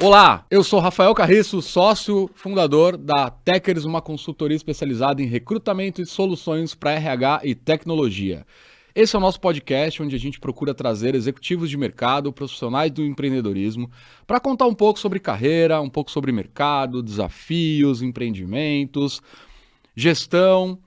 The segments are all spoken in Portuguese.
Olá, eu sou Rafael Carriço, sócio fundador da Techers, uma consultoria especializada em recrutamento e soluções para RH e tecnologia. Esse é o nosso podcast onde a gente procura trazer executivos de mercado, profissionais do empreendedorismo, para contar um pouco sobre carreira, um pouco sobre mercado, desafios, empreendimentos, gestão,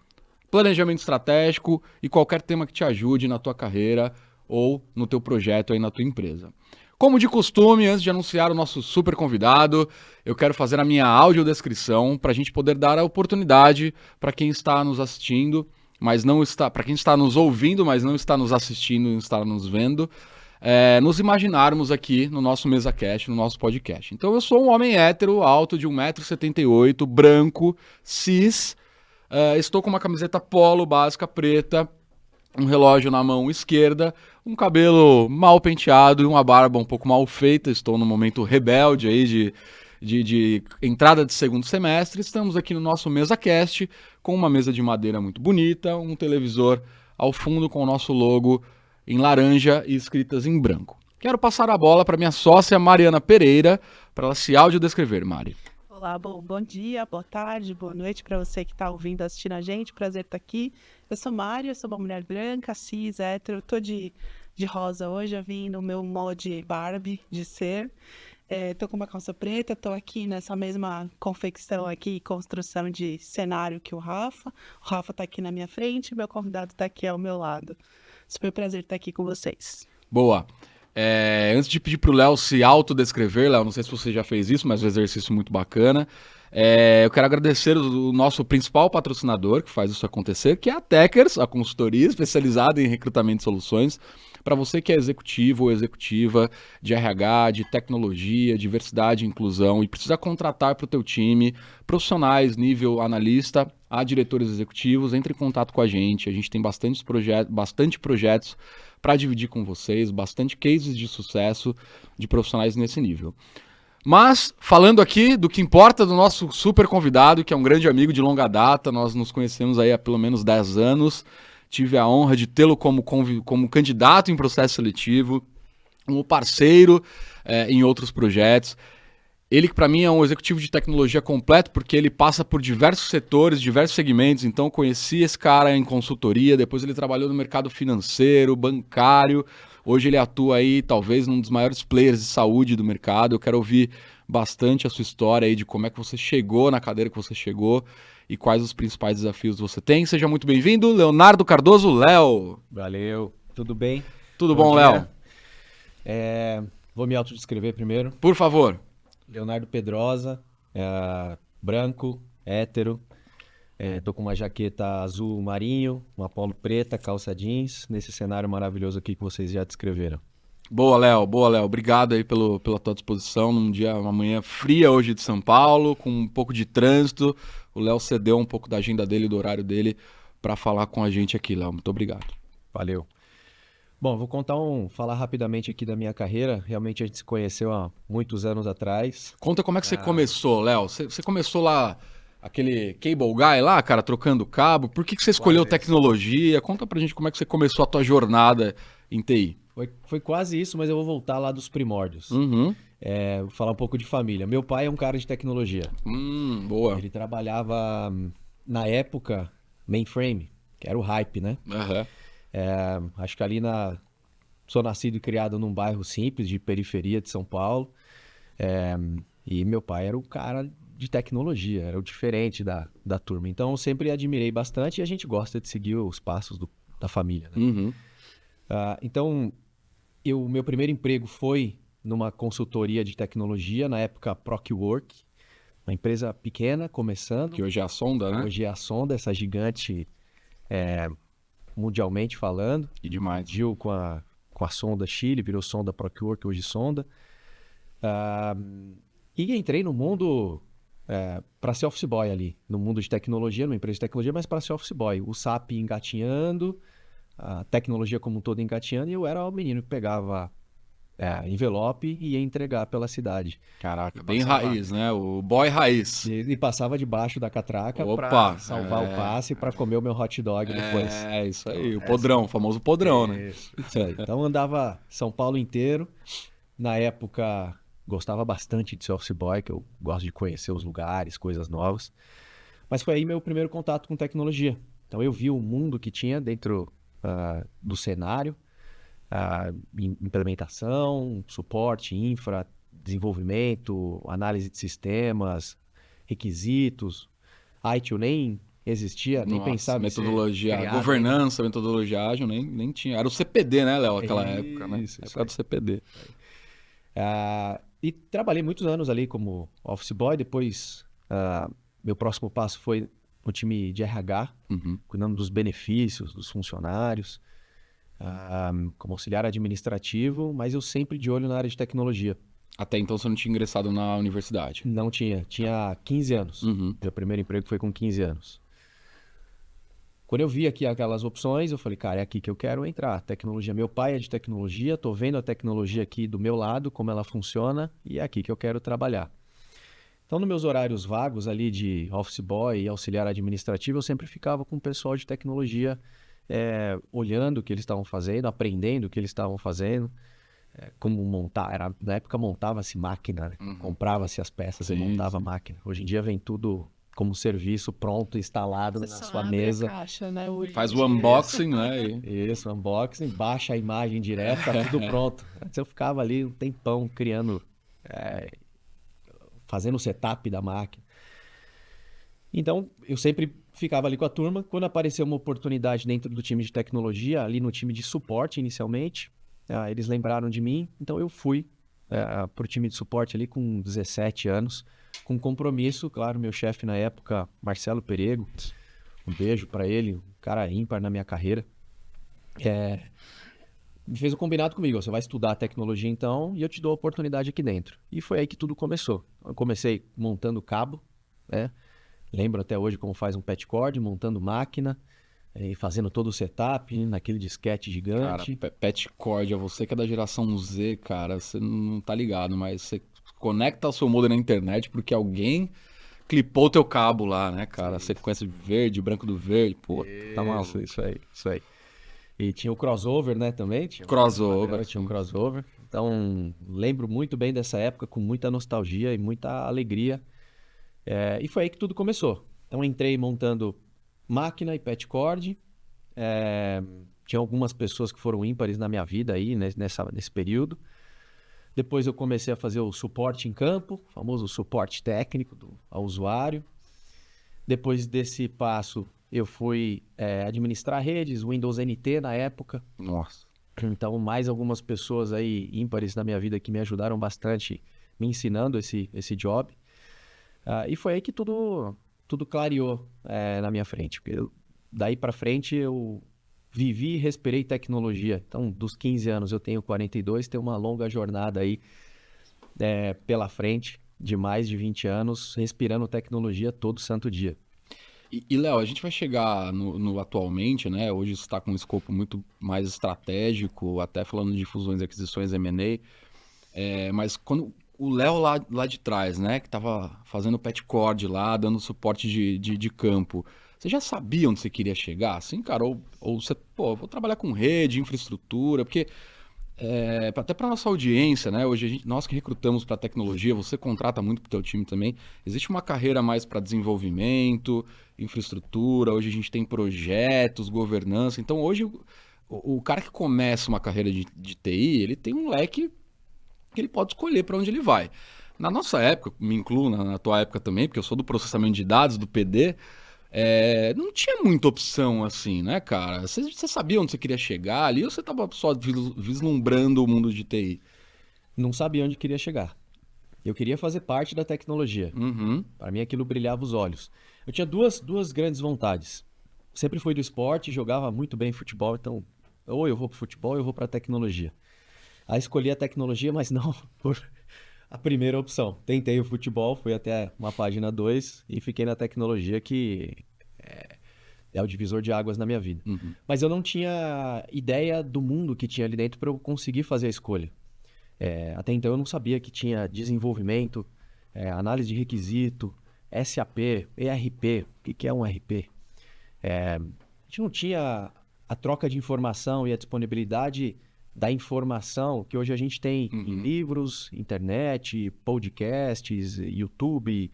planejamento estratégico e qualquer tema que te ajude na tua carreira ou no teu projeto aí na tua empresa. Como de costume, antes de anunciar o nosso super convidado, eu quero fazer a minha audiodescrição para a gente poder dar a oportunidade para quem está nos assistindo, mas não está, para quem está nos ouvindo, mas não está nos assistindo e está nos vendo, nos imaginarmos aqui no nosso MesaCast, no nosso podcast. Então eu sou um homem hétero, alto de 1,78 m, branco, cis, estou com uma camiseta polo básica preta, um relógio na mão esquerda, um cabelo mal penteado e uma barba um pouco mal feita. Estou no momento rebelde aí de entrada de segundo semestre. Estamos aqui no nosso MesaCast com uma mesa de madeira muito bonita, um televisor ao fundo com o nosso logo em laranja e escritas em branco. Quero passar a bola para minha sócia Mariana Pereira para ela se audiodescrever, Mari. Olá, bom dia, boa tarde, boa noite para você que está ouvindo, assistindo a gente. Prazer estar aqui. Eu sou Mari, eu sou uma mulher branca, cis, hétero. Eu tô de rosa hoje, eu vim no meu molde Barbie de ser. Tô com uma calça preta, tô aqui nessa mesma confecção aqui, construção de cenário que o Rafa. O Rafa tá aqui na minha frente, meu convidado tá aqui ao meu lado. Super prazer estar aqui com vocês. Boa. Antes de pedir pro Léo se autodescrever, Léo, não sei se você já fez isso, mas é um exercício muito bacana. Eu quero agradecer o nosso principal patrocinador que faz isso acontecer, que é a Techers, a consultoria especializada em recrutamento de soluções. Para você que é executivo ou executiva de RH, de tecnologia, diversidade e inclusão e precisa contratar para o teu time profissionais nível analista a diretores executivos, entre em contato com a gente. A gente tem bastante projetos para dividir com vocês, bastante cases de sucesso de profissionais nesse nível. Mas, falando aqui do que importa do nosso super convidado, que é um grande amigo de longa data, nós nos conhecemos aí há pelo menos 10 anos, tive a honra de tê-lo como candidato em processo seletivo, como parceiro em outros projetos. Ele, que para mim, é um executivo de tecnologia completo, porque ele passa por diversos setores, diversos segmentos. Então, eu conheci esse cara em consultoria, depois ele trabalhou no mercado financeiro, bancário. Hoje ele atua aí, talvez, num dos maiores players de saúde do mercado. Eu quero ouvir bastante a sua história aí, de como é que você chegou na cadeira que você chegou e quais os principais desafios você tem. Seja muito bem-vindo, Leonardo Cardoso, Léo. Valeu, tudo bem? Tudo bom, Léo? Vou me autodescrever primeiro. Por favor. Leonardo Pedrosa, branco, hétero, tô com uma jaqueta azul marinho, uma polo preta, calça jeans, nesse cenário maravilhoso aqui que vocês já descreveram. Boa, Léo. Obrigado aí pela tua disposição uma manhã fria hoje de São Paulo, com um pouco de trânsito. O Léo cedeu um pouco da agenda dele, do horário dele, para falar com a gente aqui, Léo. Muito obrigado. Valeu. Bom, vou falar rapidamente aqui da minha carreira. Realmente a gente se conheceu há muitos anos atrás. Conta como é que você começou, Léo. Você começou lá, aquele cable guy lá, cara, trocando cabo. Por que você escolheu tecnologia? Conta pra gente como é que você começou a tua jornada em TI. Foi quase isso, mas eu vou voltar lá dos primórdios. Uhum. Vou falar um pouco de família. Meu pai é um cara de tecnologia. Boa. Ele trabalhava, na época, mainframe, que era o hype, né? Uhum. Acho que sou nascido e criado num bairro simples de periferia de São Paulo, e meu pai era o cara de tecnologia, era o diferente da turma. Então eu sempre admirei bastante e a gente gosta de seguir os passos da família, né? Uhum. Então meu primeiro emprego foi numa consultoria de tecnologia, na época ProcWork, uma empresa pequena começando. Que hoje é a Sonda, né? Hoje é a Sonda, essa gigante mundialmente falando. E demais. Surgiu com a Sonda Chile, virou Sonda ProcWork, hoje Sonda. E entrei no mundo para ser office boy ali, no mundo de tecnologia, numa empresa de tecnologia, mas para ser office boy. O SAP engatinhando, a tecnologia como um todo engatinhando, e eu era o menino que pegava envelope e ia entregar pela cidade. Caraca, bem raiz, né? O boy raiz. E passava debaixo da catraca para salvar o passe, para comer o meu hot dog depois. Isso aí, o podrão, o famoso podrão, né? Isso aí. Então andava São Paulo inteiro. Na época, gostava bastante de ser office boy, que eu gosto de conhecer os lugares, coisas novas. Mas foi aí meu primeiro contato com tecnologia. Então eu vi o mundo que tinha dentro do cenário, implementação, suporte, infra, desenvolvimento, análise de sistemas, requisitos. ITIL nem existia, nem Nossa, pensava em ser metodologia, criado governança, metodologia ágil, nem tinha. Era o CPD, né, Léo, aquela ainda. época, né? Isso Época do CPD. E trabalhei muitos anos ali como office boy. Depois, meu próximo passo foi no time de RH, Uhum. cuidando dos benefícios dos funcionários, como auxiliar administrativo, mas eu sempre de olho na área de tecnologia. Até então você não tinha ingressado na universidade. Não tinha 15 anos. Uhum. Meu primeiro emprego foi com 15 anos. Quando eu vi aqui aquelas opções, eu falei, cara, é aqui que eu quero entrar. Tecnologia, meu pai é de tecnologia, tô vendo a tecnologia aqui do meu lado, como ela funciona, e é aqui que eu quero trabalhar. Então, nos meus horários vagos ali de office boy e auxiliar administrativo, eu sempre ficava com o pessoal de tecnologia, olhando o que eles estavam fazendo, aprendendo o que eles estavam fazendo, como montar. Na época montava-se máquina, né? Comprava-se as peças e montava a máquina. Hoje em dia vem tudo como serviço pronto, instalado Você na só sua abre mesa. a caixa, né? Faz o unboxing, né? Isso, unboxing, baixa a imagem direto, tá tudo pronto. Antes eu ficava ali um tempão criando, fazendo o setup da máquina. Então, eu sempre ficava ali com a turma. Quando apareceu uma oportunidade dentro do time de tecnologia, ali no time de suporte inicialmente, eles lembraram de mim, então eu fui para o time de suporte ali com 17 anos, com compromisso, claro, meu chefe na época, Marcelo Perego, um beijo para ele, um cara ímpar na minha carreira, me fez um combinado comigo, você vai estudar tecnologia então e eu te dou a oportunidade aqui dentro. E foi aí que tudo começou. Eu comecei montando cabo, né? Lembro até hoje como faz um patch cord, montando máquina, e fazendo todo o setup naquele disquete Cara, gigante. patch cord, é você que é da geração Z, cara, você não tá ligado, mas você conecta o seu modem na internet porque alguém clipou o teu cabo lá, né, cara? Sequência de verde, branco do verde, pô, tá maluco. Isso aí. E tinha o crossover, né, também. Crossover. Tinha um crossover. Então, lembro muito bem dessa época, com muita nostalgia e muita alegria. E foi aí que tudo começou. Então, entrei montando máquina e patch cord. Tinha algumas pessoas que foram ímpares na minha vida aí, nesse período. Depois eu comecei a fazer o suporte em campo, o famoso suporte técnico ao usuário. Depois desse passo, eu fui administrar redes, Windows NT na época. Nossa. Então, mais algumas pessoas aí ímpares na minha vida que me ajudaram bastante, me ensinando esse job. E foi aí que tudo clareou na minha frente. Porque daí para frente eu vivi e respirei tecnologia. Então, dos 15 anos eu tenho 42, tenho uma longa jornada aí pela frente, de mais de 20 anos, respirando tecnologia todo santo dia. E Léo, a gente vai chegar no atualmente, né? Hoje está com um escopo muito mais estratégico, até falando de fusões e aquisições M&A. Mas quando o Léo lá de trás, né? Que estava fazendo patch cord lá, dando suporte de campo. Você já sabia onde você queria chegar? Assim, cara? Ou você, vou trabalhar com rede, infraestrutura, porque até para nossa audiência, né? Hoje nós que recrutamos para tecnologia, você contrata muito para o teu time também. Existe uma carreira mais para desenvolvimento, infraestrutura. Hoje a gente tem projetos, governança. Então hoje o cara que começa uma carreira de TI, ele tem um leque que ele pode escolher para onde ele vai. Na nossa época, me incluo na tua época também, porque eu sou do processamento de dados, do PD. Não tinha muita opção assim, né, cara? Você sabia onde você queria chegar ali ou você tava só vislumbrando o mundo de TI? Não sabia onde queria chegar. Eu queria fazer parte da tecnologia. Uhum. Para mim aquilo brilhava os olhos. Eu tinha duas grandes vontades. Sempre fui do esporte, jogava muito bem futebol, então ou eu vou pro futebol ou eu vou pra tecnologia. Aí escolhi a tecnologia, mas não por a primeira opção. Tentei o futebol, fui até uma página 2 e fiquei na tecnologia, que é o divisor de águas na minha vida. Uhum. Mas eu não tinha ideia do mundo que tinha ali dentro para eu conseguir fazer a escolha. Até então eu não sabia que tinha desenvolvimento, análise de requisito, SAP, ERP. O que é um RP? A gente não tinha a troca de informação e a disponibilidade da informação que hoje a gente tem em livros, internet, podcasts, YouTube,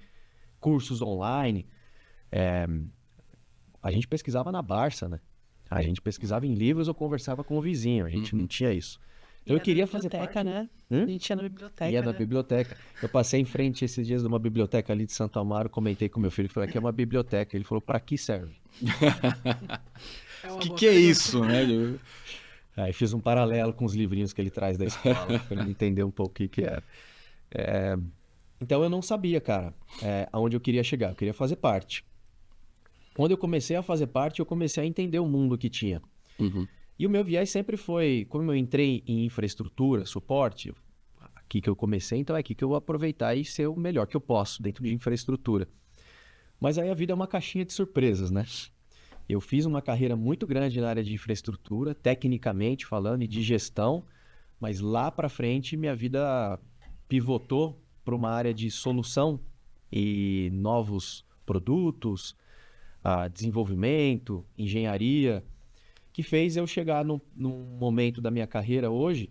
cursos online. A gente pesquisava na Barça, né? A gente pesquisava em livros ou conversava com o vizinho, a gente não tinha isso. Então eu queria fazer parte... né? A gente ia na biblioteca, Ia na né? biblioteca. Eu passei em frente esses dias de uma biblioteca ali de Santo Amaro, comentei com meu filho, falei, aqui é uma biblioteca. Ele falou, para que serve? O que é isso, né? Aí fiz um paralelo com os livrinhos que ele traz da escola, para ele entender um pouco o que era. Então eu não sabia, cara, aonde eu queria chegar. Eu queria fazer parte. Quando eu comecei a fazer parte, eu comecei a entender o mundo que tinha. E o meu viés sempre foi, como eu entrei em infraestrutura, suporte, aqui que eu comecei, então é aqui que eu vou aproveitar e ser o melhor que eu posso dentro de infraestrutura. Mas aí a vida é uma caixinha de surpresas, né? Eu fiz uma carreira muito grande na área de infraestrutura, tecnicamente falando, e de gestão, mas lá para frente minha vida pivotou para uma área de solução e novos produtos, desenvolvimento, engenharia, que fez eu chegar num momento da minha carreira hoje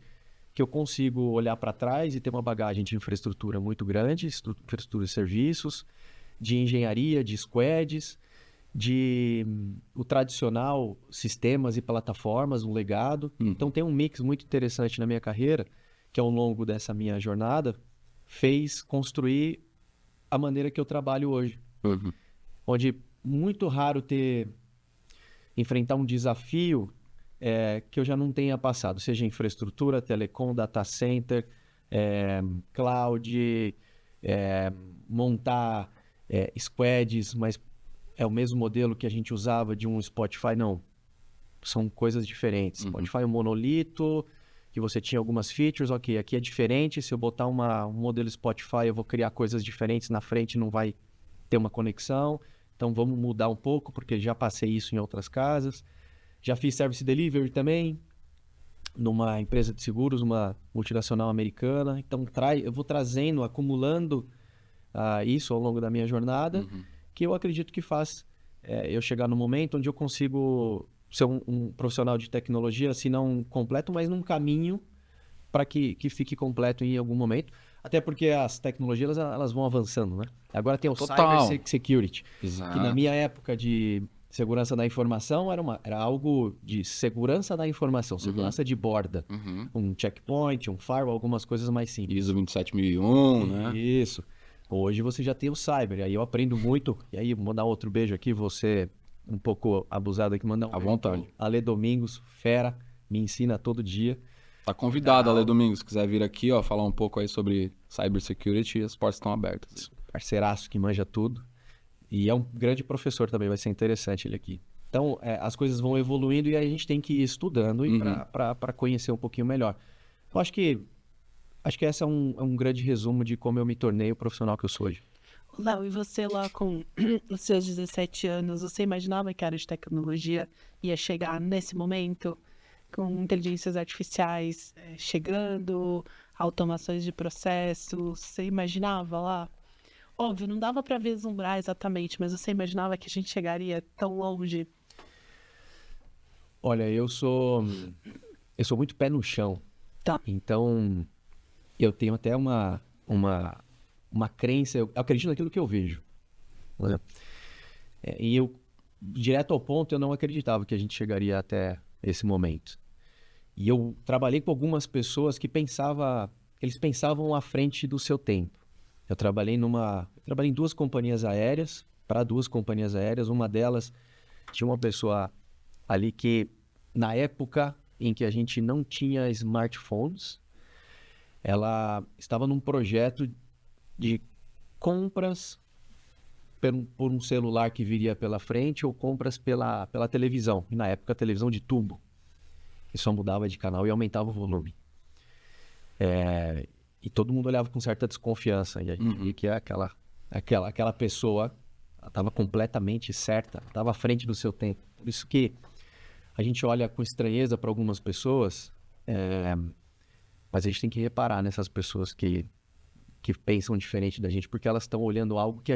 que eu consigo olhar para trás e ter uma bagagem de infraestrutura muito grande, infraestrutura de serviços, de engenharia, de squads, o tradicional sistemas e plataformas, um legado. Então tem um mix muito interessante na minha carreira, que ao longo dessa minha jornada fez construir a maneira que eu trabalho hoje. Onde muito raro enfrentar um desafio que eu já não tenha passado, seja infraestrutura, telecom, data center, cloud, montar squads, mas é o mesmo modelo que a gente usava de um Spotify? Não. São coisas diferentes. Spotify é um monolito, que você tinha algumas features, ok, aqui é diferente, se eu botar um modelo Spotify eu vou criar coisas diferentes na frente, não vai ter uma conexão, então vamos mudar um pouco, porque já passei isso em outras casas. Já fiz service delivery também, numa empresa de seguros, uma multinacional americana, então eu vou trazendo, acumulando isso ao longo da minha jornada, que eu acredito que faz eu chegar no momento onde eu consigo ser um profissional de tecnologia, se não completo, mas num caminho para que fique completo em algum momento. Até porque as tecnologias elas vão avançando, né? Agora tem o Cyber Security, que na minha época de segurança da informação era algo de segurança da informação, segurança de borda. Um checkpoint, um firewall, algumas coisas mais simples. ISO 27001, né? Isso. Hoje você já tem o cyber, aí eu aprendo muito, e aí vou mandar outro beijo aqui, você um pouco abusado aqui, mandar à vontade. Ale Domingos, fera, me ensina todo dia. Tá convidado, Ale Domingos, se quiser vir aqui, ó, falar um pouco aí sobre cybersecurity, as portas estão abertas. Parceiraço que manja tudo, e é um grande professor também, vai ser interessante ele aqui. Então, as coisas vão evoluindo e aí a gente tem que ir estudando e para conhecer um pouquinho melhor. Eu acho que esse é um grande resumo de como eu me tornei o profissional que eu sou hoje. Léo, e você lá com os seus 17 anos, você imaginava que a área de tecnologia ia chegar nesse momento, com inteligências artificiais chegando, automações de processos? Você imaginava lá? Óbvio, não dava para vislumbrar exatamente, mas você imaginava que a gente chegaria tão longe? Olha, eu sou muito pé no chão. Tá. Então, eu tenho até uma crença, eu acredito naquilo que eu vejo. Né? E eu, direto ao ponto, eu não acreditava que a gente chegaria até esse momento. E eu trabalhei com algumas pessoas que eles pensavam à frente do seu tempo. Eu trabalhei em 2 companhias aéreas, para 2 companhias aéreas. Uma delas tinha uma pessoa ali que, na época em que a gente não tinha smartphones, ela estava num projeto de compras por um celular que viria pela frente ou compras pela televisão. E na época a televisão de tubo, que só mudava de canal e aumentava o volume. E todo mundo olhava com certa desconfiança. E a gente via que aquela pessoa estava completamente certa, estava à frente do seu tempo. Por isso que a gente olha com estranheza para algumas pessoas, mas a gente tem que reparar nessas pessoas que pensam diferente da gente, porque elas estão olhando algo que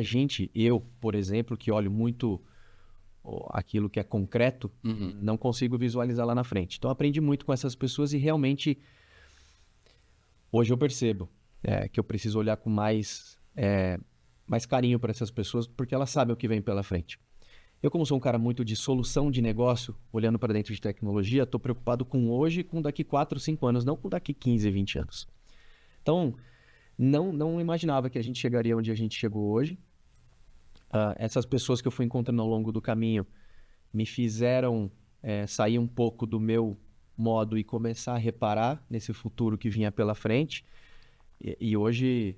eu, por exemplo, que olho muito aquilo que é concreto, não consigo visualizar lá na frente. Então, aprendi muito com essas pessoas e realmente, hoje eu percebo que eu preciso olhar com mais carinho para essas pessoas, porque elas sabem o que vem pela frente. Eu, como sou um cara muito de solução de negócio, olhando para dentro de tecnologia, estou preocupado com hoje e com daqui 4, 5 anos, não com daqui 15, 20 anos. Então, não imaginava que a gente chegaria onde a gente chegou hoje. Essas pessoas que eu fui encontrando ao longo do caminho me fizeram sair um pouco do meu modo e começar a reparar nesse futuro que vinha pela frente. E hoje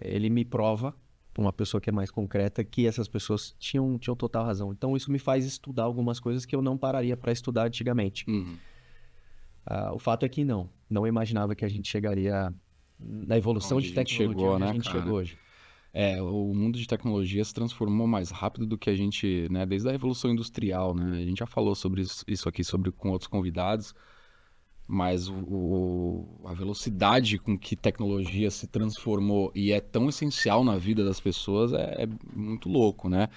ele me prova, uma pessoa que é mais concreta, que essas pessoas tinham total razão. Então isso me faz estudar algumas coisas que eu não pararia para estudar antigamente. O fato é que não imaginava que a gente chegaria na evolução Onde de a gente tecnologia chegou, onde né, a gente cara? chegou hoje. O mundo de tecnologia se transformou mais rápido do que a gente, né, desde a Revolução Industrial, né? A gente já falou sobre isso aqui com outros convidados, mas a velocidade com que tecnologia se transformou e é tão essencial na vida das pessoas é muito louco, né?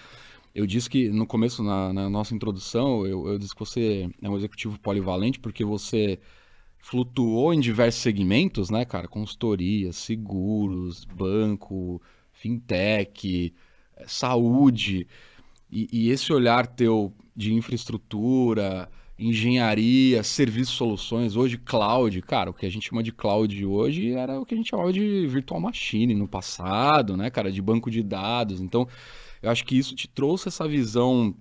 Eu disse que no começo, na nossa introdução, eu disse que você é um executivo polivalente porque você flutuou em diversos segmentos, né, cara? Consultoria, seguros, banco, fintech, saúde. E esse olhar teu de infraestrutura, engenharia, serviços, soluções, hoje cloud, cara, o que a gente chama de cloud hoje era o que a gente chamava de virtual machine no passado, né, cara, de banco de dados. Então, eu acho que isso te trouxe essa visão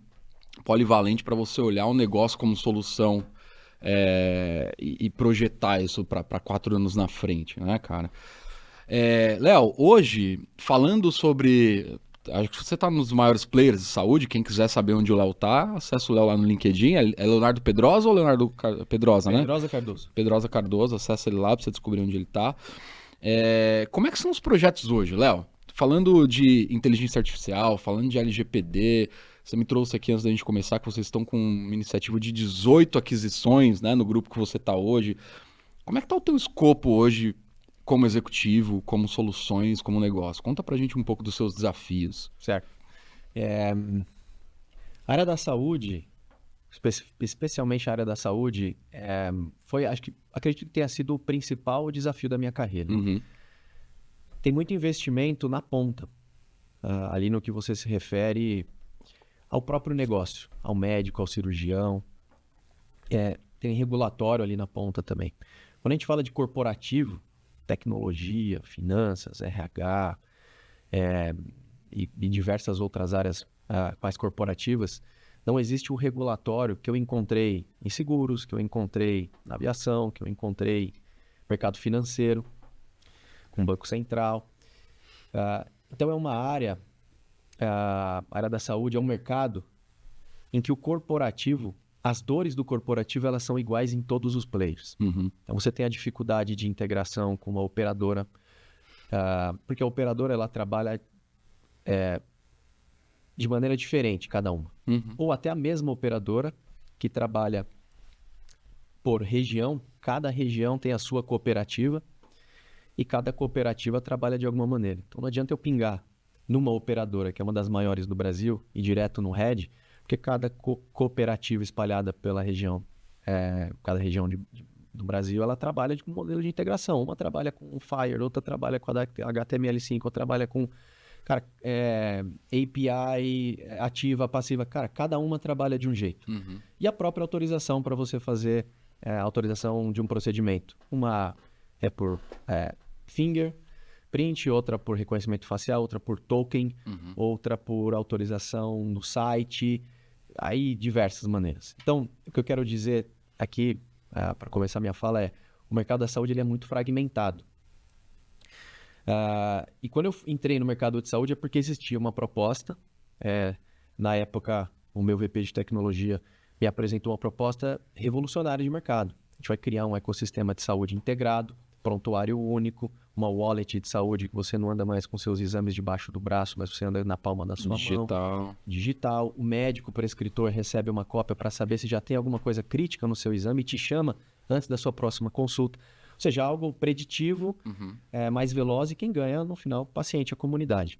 polivalente para você olhar um negócio como solução e projetar isso para 4 anos na frente, né, cara? Léo, hoje, falando sobre... Acho que você está nos maiores players de saúde. Quem quiser saber onde o Léo tá, acessa o Léo lá no LinkedIn. É Leonardo Pedrosa ou Leonardo Pedrosa, né? Pedrosa Cardoso. Pedrosa Cardoso, acessa ele lá para você descobrir onde ele tá. Como é que são os projetos hoje, Léo? Falando de inteligência artificial, falando de LGPD, você me trouxe aqui antes da gente começar que vocês estão com uma iniciativa de 18 aquisições, né, no grupo que você está hoje. Como é que está o teu escopo hoje como executivo, como soluções, como negócio? Conta pra gente um pouco dos seus desafios. Certo. A área da saúde, especialmente a área da saúde, acredito que tenha sido o principal desafio da minha carreira. Tem muito investimento na ponta, ali no que você se refere ao próprio negócio, ao médico, ao cirurgião. Tem regulatório ali na ponta também. Quando a gente fala de corporativo, tecnologia, finanças, RH e diversas outras áreas mais corporativas, não existe um regulatório que eu encontrei em seguros, que eu encontrei na aviação, que eu encontrei no mercado financeiro, com o Banco Central. Então é uma área, a área da saúde é um mercado em que o corporativo, as dores do corporativo, elas são iguais em todos os players. Então você tem a dificuldade de integração com uma operadora, porque a operadora ela trabalha de maneira diferente, cada uma. Ou até a mesma operadora que trabalha por região, cada região tem a sua cooperativa e cada cooperativa trabalha de alguma maneira. Então não adianta eu pingar numa operadora, que é uma das maiores do Brasil, e direto no head, porque cada cooperativa espalhada pela região, cada região do Brasil, ela trabalha com um modelo de integração. Uma trabalha com o Fire, outra trabalha com a HTML5, outra trabalha com API ativa, passiva. Cara, cada uma trabalha de um jeito. E a própria autorização para você fazer a autorização de um procedimento. Uma é por fingerprint, outra por reconhecimento facial, outra por token, outra por autorização no site, aí diversas maneiras. Então, o que eu quero dizer aqui, para começar minha fala, o mercado da saúde ele é muito fragmentado. E quando eu entrei no mercado de saúde é porque existia uma proposta. Na época, o meu VP de tecnologia me apresentou uma proposta revolucionária de mercado. A gente vai criar um ecossistema de saúde integrado, prontuário único, uma wallet de saúde que você não anda mais com seus exames debaixo do braço, mas você anda na palma da sua mão. Digital. O médico prescritor recebe uma cópia para saber se já tem alguma coisa crítica no seu exame e te chama antes da sua próxima consulta. Ou seja, algo preditivo, mais veloz, e quem ganha, no final, o paciente, a comunidade.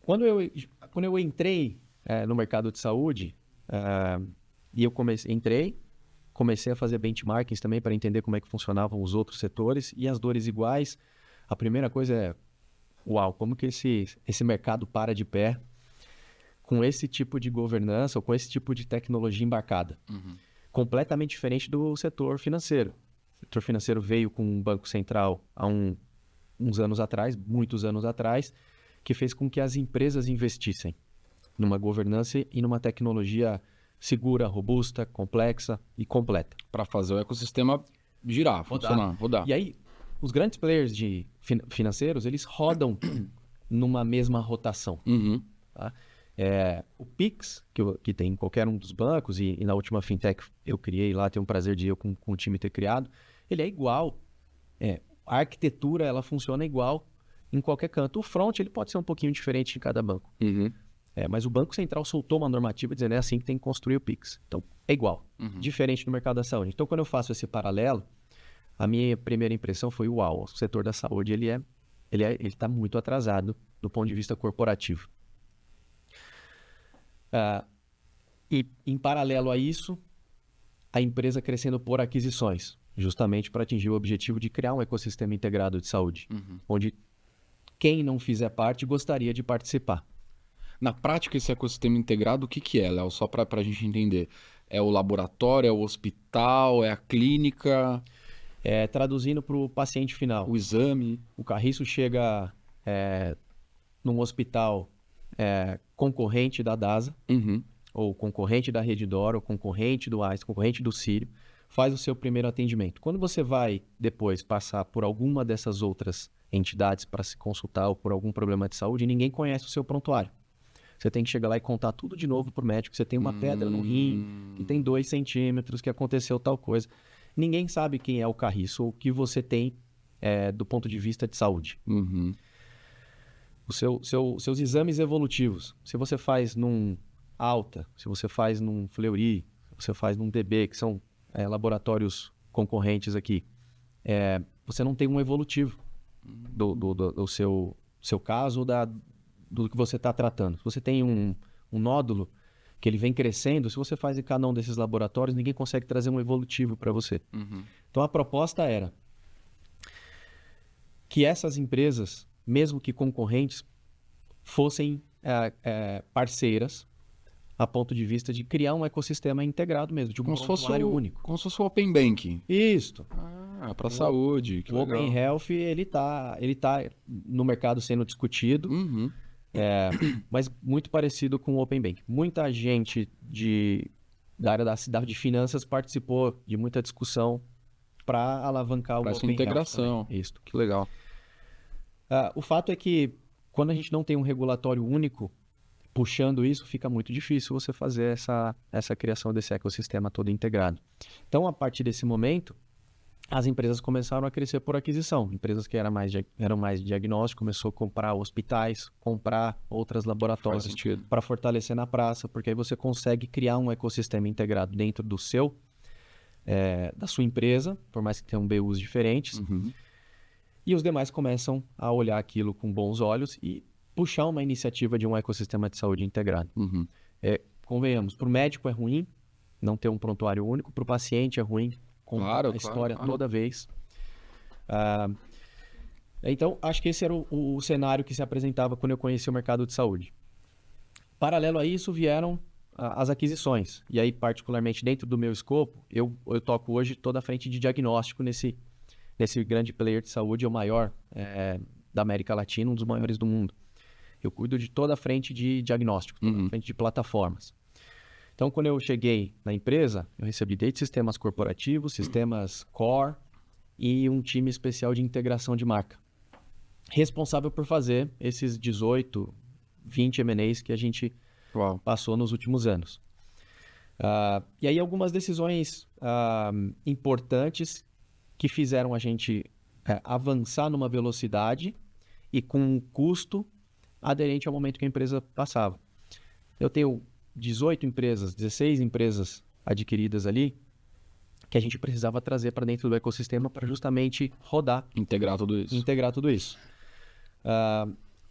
Quando eu entrei no mercado de saúde, e eu comecei a fazer benchmarkings também para entender como é que funcionavam os outros setores e as dores iguais. A primeira coisa é, uau, como que esse mercado para de pé com esse tipo de governança ou com esse tipo de tecnologia embarcada. Completamente diferente do setor financeiro. O setor financeiro veio com um banco central há uns anos atrás, muitos anos atrás, que fez com que as empresas investissem numa governança e numa tecnologia segura, robusta, complexa e completa. Para fazer o ecossistema girar, funcionar, rodar. E aí, os grandes players financeiros, eles rodam numa mesma rotação. Tá? O Pix, que tem em qualquer um dos bancos, e na última fintech eu criei lá, tenho o prazer de eu com o time ter criado, ele é igual. A arquitetura, ela funciona igual em qualquer canto. O front, ele pode ser um pouquinho diferente em cada banco. Mas o Banco Central soltou uma normativa dizendo é assim que tem que construir o Pix. Então, é igual. Diferente no mercado da saúde. Então, quando eu faço esse paralelo, a minha primeira impressão foi, uau, o setor da saúde, ele está muito atrasado do ponto de vista corporativo. E em paralelo a isso, a empresa crescendo por aquisições, justamente para atingir o objetivo de criar um ecossistema integrado de saúde, onde quem não fizer parte gostaria de participar. Na prática, esse ecossistema integrado, o que é, Léo? Só para a gente entender. É o laboratório, é o hospital, é a clínica? Traduzindo para o paciente final. O exame? O carriço chega num hospital concorrente da DASA, ou concorrente da Redditor, ou concorrente do Einstein, concorrente do Sírio, faz o seu primeiro atendimento. Quando você vai depois passar por alguma dessas outras entidades para se consultar ou por algum problema de saúde, ninguém conhece o seu prontuário. Você tem que chegar lá e contar tudo de novo pro médico. Você tem uma pedra no rim, que tem 2 centímetros, que aconteceu tal coisa. Ninguém sabe quem é o carriço ou o que você tem do ponto de vista de saúde. Seus exames evolutivos, se você faz num Alta, se você faz num Fleury, se você faz num DB, que são laboratórios concorrentes aqui, você não tem um evolutivo do seu caso ou do que você está tratando. Se você tem um nódulo que ele vem crescendo, se você faz em cada um desses laboratórios, ninguém consegue trazer um evolutivo para você. Então, a proposta era que essas empresas, mesmo que concorrentes, fossem parceiras a ponto de vista de criar um ecossistema integrado mesmo, de um prontuário único. Como se fosse o Open Banking. Isso. Para saúde. Que o legal. Open Health, ele tá no mercado sendo discutido, mas muito parecido com o Open Bank. Muita gente da área de finanças participou de muita discussão para alavancar o Open Health. Para essa integração. Isso. Que legal. O fato é que quando a gente não tem um regulatório único puxando isso, fica muito difícil você fazer essa criação desse ecossistema todo integrado. Então, a partir desse momento, as empresas começaram a crescer por aquisição. Empresas que eram mais de diagnóstico, começou a comprar hospitais, comprar outros laboratórios para fortalecer na praça, porque aí você consegue criar um ecossistema integrado dentro da sua empresa, por mais que tenham BUs diferentes. E os demais começam a olhar aquilo com bons olhos e puxar uma iniciativa de um ecossistema de saúde integrado. Convenhamos, para o médico é ruim não ter um prontuário único, para o paciente é ruim contar a história toda vez. Então, acho que esse era o cenário que se apresentava quando eu conheci o mercado de saúde. Paralelo a isso, vieram as aquisições. E aí, particularmente dentro do meu escopo, eu toco hoje toda a frente de diagnóstico nesse grande player de saúde, é o maior da América Latina, um dos maiores do mundo. Eu cuido de toda a frente de diagnóstico, toda a frente de plataformas. Então, quando eu cheguei na empresa, eu recebi desde sistemas corporativos, sistemas core e um time especial de integração de marca. Responsável por fazer esses 18, 20 M&As que a gente passou nos últimos anos. E aí, algumas decisões importantes que fizeram a gente avançar numa velocidade e com um custo aderente ao momento que a empresa passava. Eu tenho 18 empresas, 16 empresas adquiridas ali, que a gente precisava trazer para dentro do ecossistema para justamente rodar. Integrar tudo isso.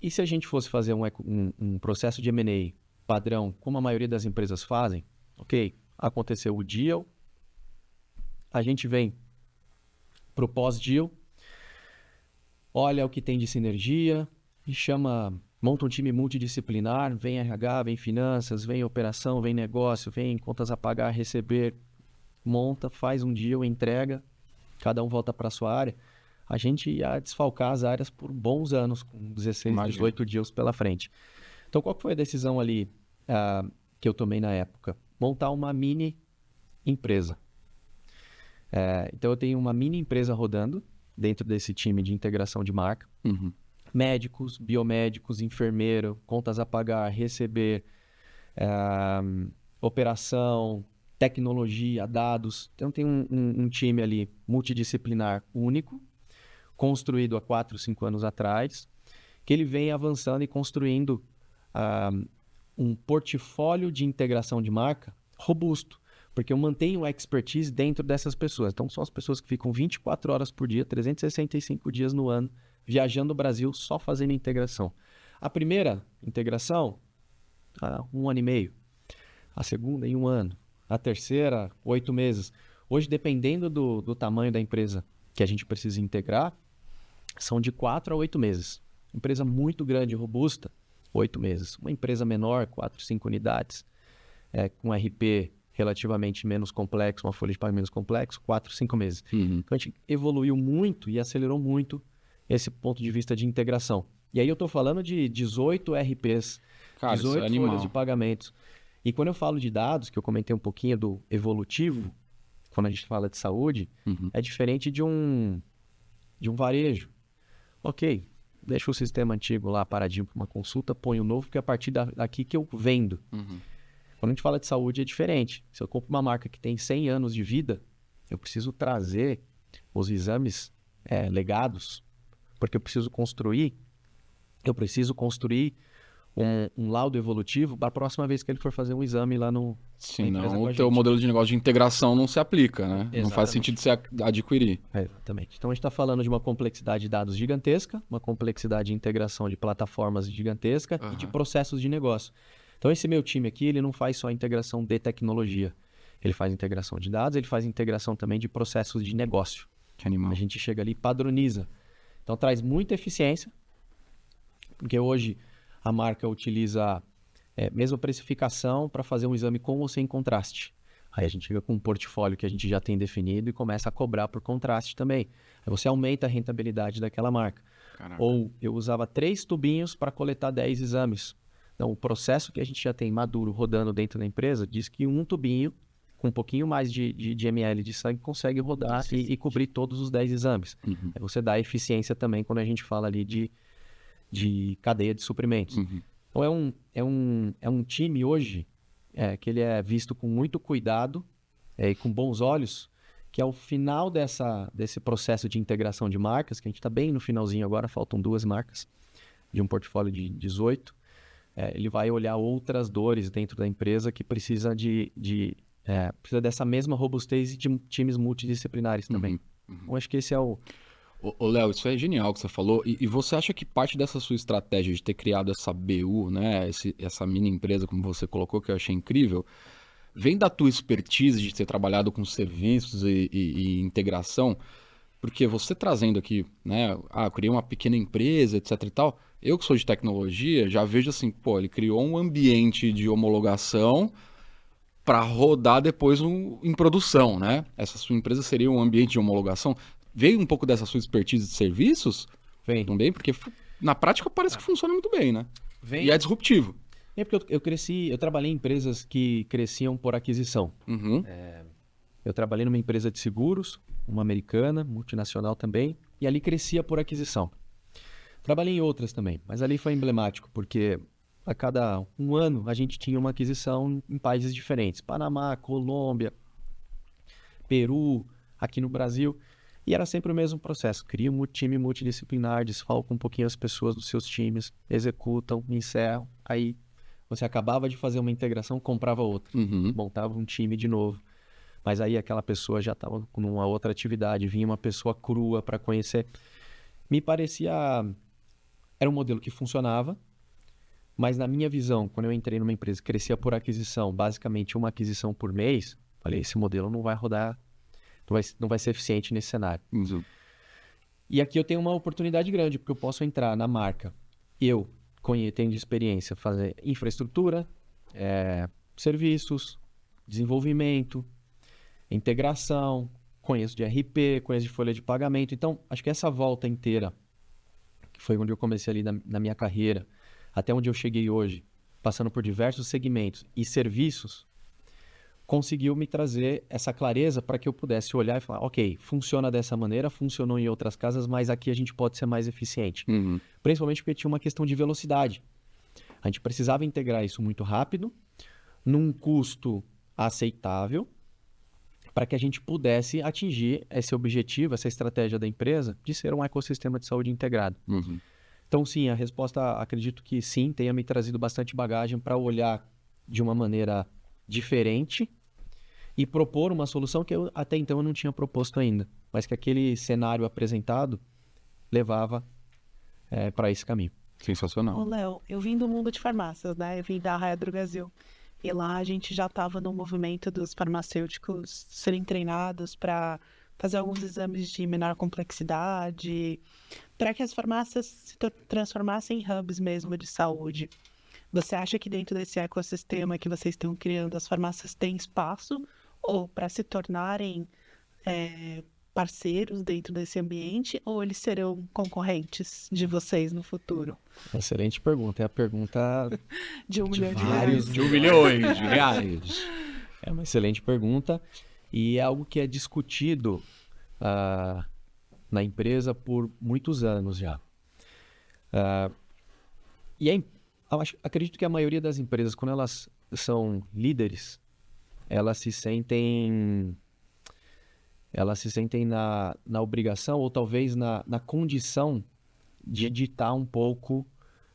E se a gente fosse fazer um processo de M&A padrão, como a maioria das empresas fazem, ok, aconteceu o deal, a gente vem para o pós-deal, olha o que tem de sinergia e monta um time multidisciplinar, vem RH, vem finanças, vem operação, vem negócio, vem contas a pagar, receber, monta, faz um deal, entrega, cada um volta para a sua área. A gente ia desfalcar as áreas por bons anos, com 16, 18 deals pela frente. Então, qual foi a decisão ali que eu tomei na época? Montar uma mini empresa. Então, eu tenho uma mini empresa rodando dentro desse time de integração de marca. Uhum. Médicos, biomédicos, enfermeiro, contas a pagar, receber, operação, tecnologia, dados. Então, tem um time ali multidisciplinar único, construído há 4, 5 anos atrás, que ele vem avançando e construindo um portfólio de integração de marca robusto, porque eu mantenho a expertise dentro dessas pessoas. Então, são as pessoas que ficam 24 horas por dia, 365 dias no ano, viajando o Brasil só fazendo integração. A primeira integração, 1 ano e meio. A segunda, em 1 ano. A terceira, 8 meses. Hoje, dependendo do tamanho da empresa que a gente precisa integrar, são de 4 a 8 meses. Empresa muito grande e robusta, 8 meses. Uma empresa menor, 4, 5 unidades, com RP relativamente menos complexo, uma folha de pagamento menos complexo, 4, 5 meses. Uhum. Então, a gente evoluiu muito e acelerou muito esse ponto de vista de integração. E aí eu estou falando de 18 RPs, Cara, 18 isso é folhas de pagamentos. E quando eu falo de dados, que eu comentei um pouquinho do evolutivo, quando a gente fala de saúde, é diferente de um varejo. Ok, deixa o sistema antigo lá paradinho para uma consulta, põe o novo, porque é a partir daqui que eu vendo. Quando a gente fala de saúde é diferente. Se eu compro uma marca que tem 100 anos de vida, eu preciso trazer os exames legados, porque eu preciso construir um laudo evolutivo para a próxima vez que ele for fazer um exame lá no... Senão o teu modelo de negócio de integração não se aplica, né? Exatamente. Não faz sentido você adquirir. Exatamente. Então a gente está falando de uma complexidade de dados gigantesca, uma complexidade de integração de plataformas gigantesca e de processos de negócio. Então esse meu time aqui, ele não faz só integração de tecnologia. Ele faz integração de dados, ele faz integração também de processos de negócio. Que animal. A gente chega ali e padroniza. Então traz muita eficiência, porque hoje a marca utiliza mesma precificação para fazer um exame com ou sem contraste. Aí a gente chega com um portfólio que a gente já tem definido e começa a cobrar por contraste também. Aí você aumenta a rentabilidade daquela marca. Caraca. Ou eu usava 3 tubinhos para coletar 10 exames. Então o processo que a gente já tem maduro rodando dentro da empresa diz que um tubinho com um pouquinho mais de ml de sangue consegue rodar e cobrir todos os 10 exames. Aí você dá eficiência também quando a gente fala ali de cadeia de suprimentos. Então é um time hoje que ele é visto com muito cuidado e com bons olhos, que ao final desse processo de integração de marcas, que a gente está bem no finalzinho agora, faltam 2 marcas de um portfólio de 18, ele vai olhar outras dores dentro da empresa que precisa precisa dessa mesma robustez de times multidisciplinares também. Então acho que esse é o... Ô, Léo, isso é genial que você falou. E você acha que parte dessa sua estratégia de ter criado essa BU, né, essa mini empresa, como você colocou, que eu achei incrível, vem da tua expertise de ter trabalhado com serviços e integração? Porque você trazendo aqui, né, eu criei uma pequena empresa, etc e tal, eu que sou de tecnologia, já vejo assim, pô, ele criou um ambiente de homologação para rodar depois em produção, né? Essa sua empresa seria um ambiente de homologação. Veio um pouco dessa sua expertise de serviços? Vem. Também, porque na prática parece que funciona muito bem, né? Vem. E é disruptivo. Porque eu trabalhei em empresas que cresciam por aquisição. Eu trabalhei numa empresa de seguros, uma americana, multinacional também, e ali crescia por aquisição. Trabalhei em outras também, mas ali foi emblemático, porque a cada 1 ano a gente tinha uma aquisição em países diferentes. Panamá, Colômbia, Peru, aqui no Brasil. E era sempre o mesmo processo. Cria um time multidisciplinar, desfalca um pouquinho as pessoas dos seus times, executam, encerram. Aí você acabava de fazer uma integração, comprava outra. Montava um time de novo. Mas aí aquela pessoa já estava com uma outra atividade. Vinha uma pessoa crua para conhecer. Me parecia... Era um modelo que funcionava, Mas na minha visão, quando eu entrei numa empresa que crescia por aquisição, basicamente uma aquisição por mês, falei, esse modelo não vai rodar, não vai ser eficiente nesse cenário. Uhum. E aqui eu tenho uma oportunidade grande, porque eu posso entrar na marca, eu tenho de experiência, fazer infraestrutura, serviços, desenvolvimento, integração, conheço de RP, conheço de folha de pagamento. Então, acho que essa volta inteira, que foi onde eu comecei ali na minha carreira, até onde eu cheguei hoje, passando por diversos segmentos e serviços, conseguiu me trazer essa clareza para que eu pudesse olhar e falar, ok, funciona dessa maneira, funcionou em outras casas, mas aqui a gente pode ser mais eficiente. Uhum. Principalmente porque tinha uma questão de velocidade. A gente precisava integrar isso muito rápido, num custo aceitável, para que a gente pudesse atingir esse objetivo, essa estratégia da empresa de ser um ecossistema de saúde integrado. Uhum. Então, sim, a resposta, acredito que sim, tenha me trazido bastante bagagem para olhar de uma maneira diferente e propor uma solução que eu até então eu não tinha proposto ainda, mas que aquele cenário apresentado levava para esse caminho. Sensacional. Ô, Léo, eu vim do mundo de farmácias, né? Eu vim da Raia Drogasil. E lá a gente já estava no movimento dos farmacêuticos serem treinados para fazer alguns exames de menor complexidade, para que as farmácias se transformassem em hubs mesmo de saúde. Você acha que dentro desse ecossistema que vocês estão criando, as farmácias têm espaço ou para se tornarem parceiros dentro desse ambiente, ou eles serão concorrentes de vocês no futuro? Excelente pergunta. É a pergunta De $1 milhão de vários reais. De $1 milhão de reais. É uma excelente pergunta e é algo que é discutido na empresa por muitos anos já. Acredito que a maioria das empresas, quando elas são líderes, elas se sentem na obrigação ou talvez na condição de ditar um pouco,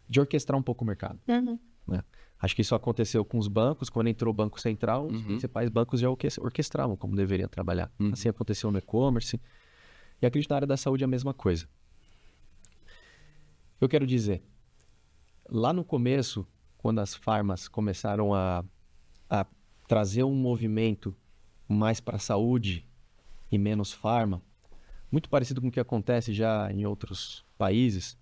de orquestrar um pouco o mercado. Uhum. Né? Acho que isso aconteceu com os bancos. Quando entrou o Banco Central, os principais bancos já orquestravam como deveriam trabalhar. Assim aconteceu no e-commerce. E acredito na área da saúde é a mesma coisa. Eu quero dizer, lá no começo, quando as farmas começaram a trazer um movimento mais para a saúde e menos farma, muito parecido com o que acontece já em outros países,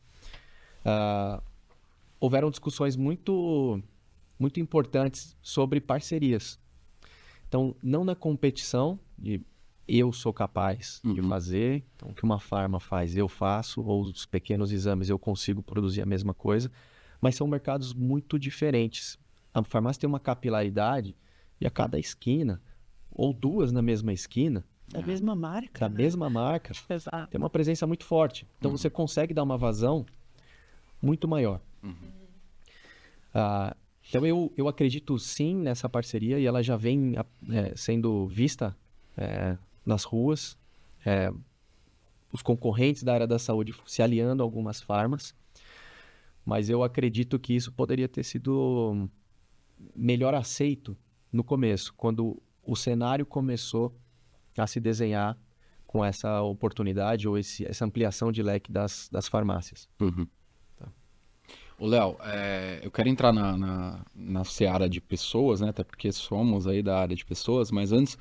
houveram discussões muito importantes sobre parcerias. Então, não na competição de eu sou capaz de fazer, então o que uma farma faz eu faço, ou os pequenos exames eu consigo produzir a mesma coisa, mas são mercados muito diferentes. A farmácia tem uma capilaridade e a cada esquina, ou duas na mesma esquina, Da mesma marca, da né? mesma marca, Exato. tem uma presença muito forte. Então você consegue dar uma vazão muito maior. Então eu acredito sim nessa parceria e ela já vem sendo vista nas ruas. Os concorrentes da área da saúde se aliando a algumas farmas. Mas eu acredito que isso poderia ter sido melhor aceito no começo, quando o cenário começou a se desenhar com essa oportunidade ou essa ampliação de leque das farmácias. Ô, Léo, eu quero entrar na seara de pessoas, né? Até porque somos aí da área de pessoas, mas antes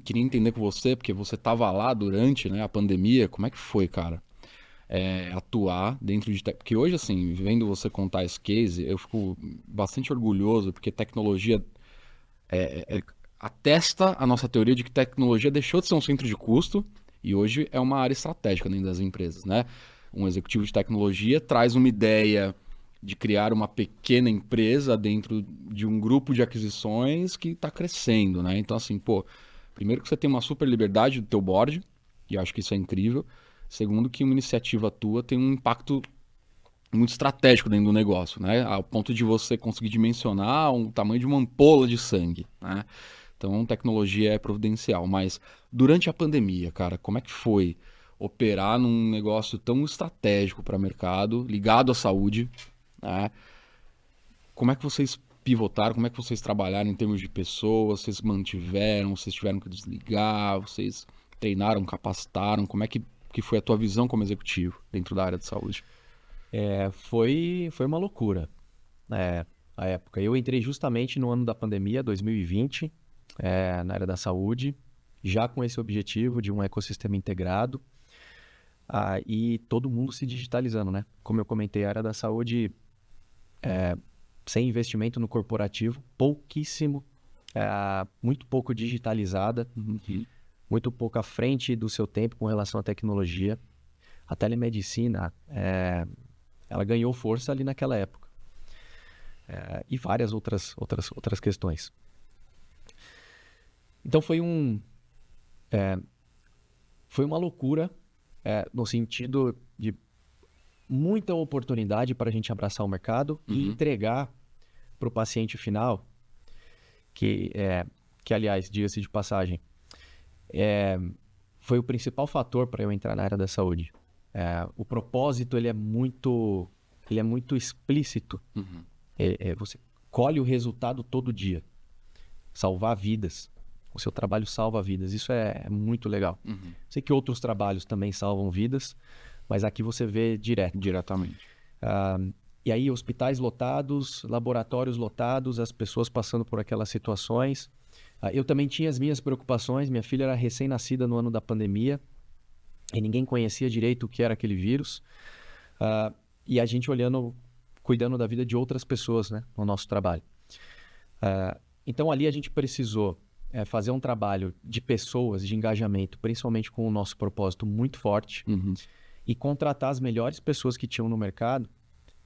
queria entender com você, porque você estava lá durante, né, a pandemia, como é que foi, cara? Atuar dentro de... Porque hoje, assim, vendo você contar esse case, eu fico bastante orgulhoso, porque tecnologia atesta a nossa teoria de que tecnologia deixou de ser um centro de custo e hoje é uma área estratégica dentro das empresas, né? Um executivo de tecnologia traz uma ideia de criar uma pequena empresa dentro de um grupo de aquisições que está crescendo, né? Então, assim, primeiro que você tem uma super liberdade do teu board, e eu acho que isso é incrível. Segundo, que uma iniciativa tua tem um impacto muito estratégico dentro do negócio, né? Ao ponto de você conseguir dimensionar o tamanho de uma ampola de sangue, né? Então, tecnologia é providencial. Mas durante a pandemia, cara, como é que foi operar num negócio tão estratégico para o mercado, ligado à saúde, né? Como é que vocês pivotaram? Como é que vocês trabalharam em termos de pessoas? Vocês mantiveram? Vocês tiveram que desligar? Vocês treinaram, capacitaram? Como é que foi a tua visão como executivo dentro da área de saúde? Foi uma loucura, a época. Eu entrei justamente no ano da pandemia, 2020, na área da saúde, já com esse objetivo de um ecossistema integrado, e todo mundo se digitalizando, né? Como eu comentei, a área da saúde, sem investimento no corporativo, pouquíssimo, muito pouco digitalizada, muito pouco à frente do seu tempo com relação à tecnologia. A telemedicina, ela ganhou força ali naquela época. E várias outras questões. Então foi uma loucura, no sentido de muita oportunidade para a gente abraçar o mercado e entregar para o paciente final, que aliás, diga-se de passagem, foi o principal fator para eu entrar na área da saúde. O propósito ele é muito explícito. Você colhe o resultado todo dia. Salvar vidas. O seu trabalho salva vidas. Isso é muito legal. Sei que outros trabalhos também salvam vidas, mas aqui você vê diretamente. E aí, hospitais lotados, laboratórios lotados, as pessoas passando por aquelas situações. Eu também tinha as minhas preocupações. Minha filha era recém-nascida no ano da pandemia e ninguém conhecia direito o que era aquele vírus. E a gente cuidando da vida de outras pessoas, né, no nosso trabalho. Então, ali a gente precisou fazer um trabalho de pessoas, de engajamento, principalmente com o nosso propósito muito forte, e contratar as melhores pessoas que tinham no mercado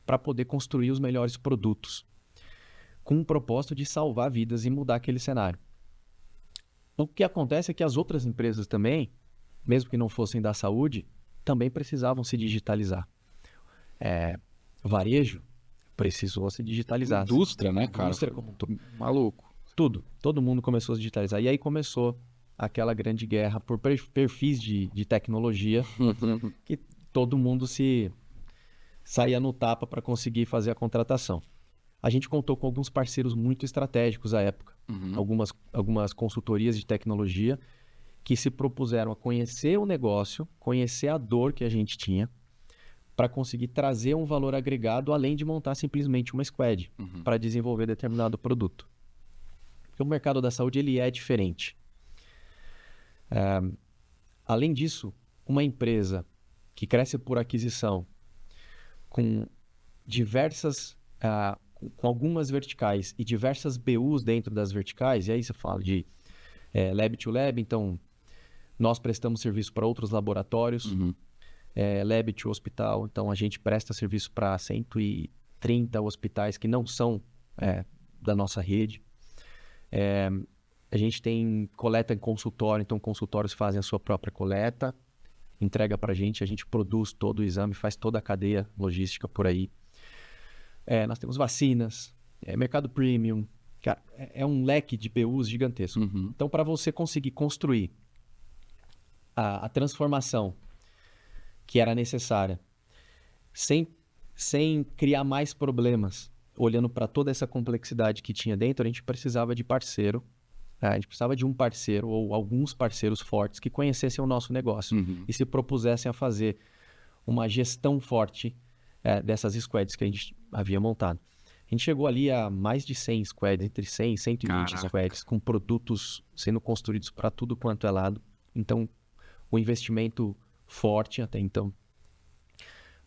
para poder construir os melhores produtos, com o propósito de salvar vidas e mudar aquele cenário. O que acontece é que as outras empresas também, mesmo que não fossem da saúde, também precisavam se digitalizar. Varejo precisou se digitalizar. Indústria, né, cara? Indústria como um todo. Maluco. Todo mundo começou a se digitalizar. E aí começou aquela grande guerra por perfis de tecnologia, que todo mundo saía no tapa para conseguir fazer a contratação. A gente contou com alguns parceiros muito estratégicos à época. Algumas consultorias de tecnologia que se propuseram a conhecer o negócio, conhecer a dor que a gente tinha, para conseguir trazer um valor agregado, além de montar simplesmente uma squad para desenvolver determinado produto. Porque o mercado da saúde ele é diferente. Além disso, uma empresa que cresce por aquisição com com algumas verticais e diversas BUs dentro das verticais, e aí você fala de lab to lab, então nós prestamos serviço para outros laboratórios, lab to hospital, então a gente presta serviço para 130 hospitais que não são da nossa rede. A gente tem coleta em consultório, então consultórios fazem a sua própria coleta, entrega para a gente produz todo o exame, faz toda a cadeia logística por aí. Nós temos vacinas, mercado premium, cara, é um leque de BUs gigantesco. Então, para você conseguir construir a transformação que era necessária, sem criar mais problemas, olhando para toda essa complexidade que tinha dentro, a gente precisava de parceiro. A gente precisava de um parceiro ou alguns parceiros fortes que conhecessem o nosso negócio e se propusessem a fazer uma gestão forte dessas squads que a gente havia montado. A gente chegou ali a mais de 100 squads, entre 100 e 120 squads, com produtos sendo construídos para tudo quanto é lado. Então, o investimento forte até então.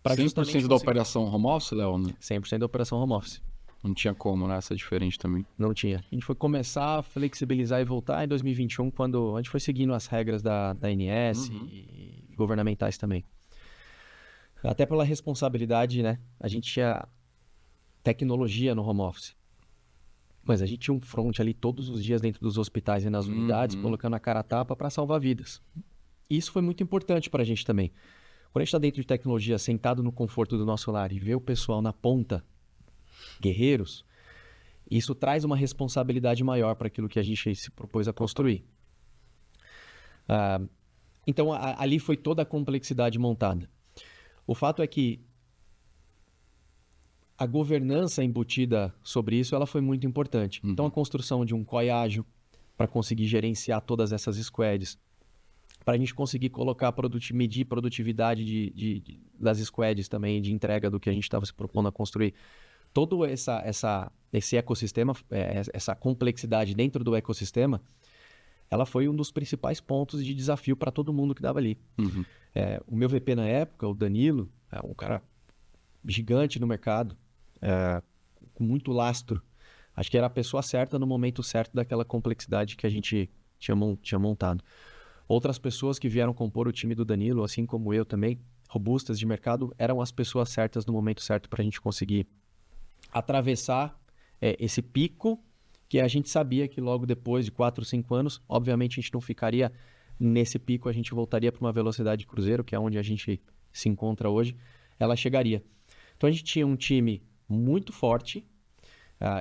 100% da operação home office, Léo? Né? 100% da operação home office. Não tinha como, né? Essa é diferente também. Não tinha. A gente foi começar a flexibilizar e voltar em 2021, quando a gente foi seguindo as regras da ANS e governamentais também. Até pela responsabilidade, né? A gente tinha tecnologia no home office. Mas a gente tinha um front ali todos os dias dentro dos hospitais e nas unidades, colocando a cara a tapa para salvar vidas. E isso foi muito importante para a gente também. Quando a gente está dentro de tecnologia, sentado no conforto do nosso lar e vê o pessoal na ponta, guerreiros, isso traz uma responsabilidade maior para aquilo que a gente se propôs a construir. Então, ali foi toda a complexidade montada. O fato é que a governança embutida sobre isso ela foi muito importante. Então, a construção de um COI ágil para conseguir gerenciar todas essas squads, para a gente conseguir colocar, medir produtividade das squads também, de entrega do que a gente estava se propondo a construir. Todo esse ecossistema, essa complexidade dentro do ecossistema, ela foi um dos principais pontos de desafio para todo mundo que estava ali. Uhum. O meu VP na época, o Danilo, é um cara gigante no mercado, com muito lastro. Acho que era a pessoa certa no momento certo daquela complexidade que a gente tinha montado. Outras pessoas que vieram compor o time do Danilo, assim como eu também, robustas de mercado, eram as pessoas certas no momento certo para a gente conseguir atravessar esse pico que a gente sabia que logo depois de 4 ou 5 anos, obviamente a gente não ficaria nesse pico, a gente voltaria para uma velocidade de cruzeiro, que é onde a gente se encontra hoje, ela chegaria. Então a gente tinha um time muito forte,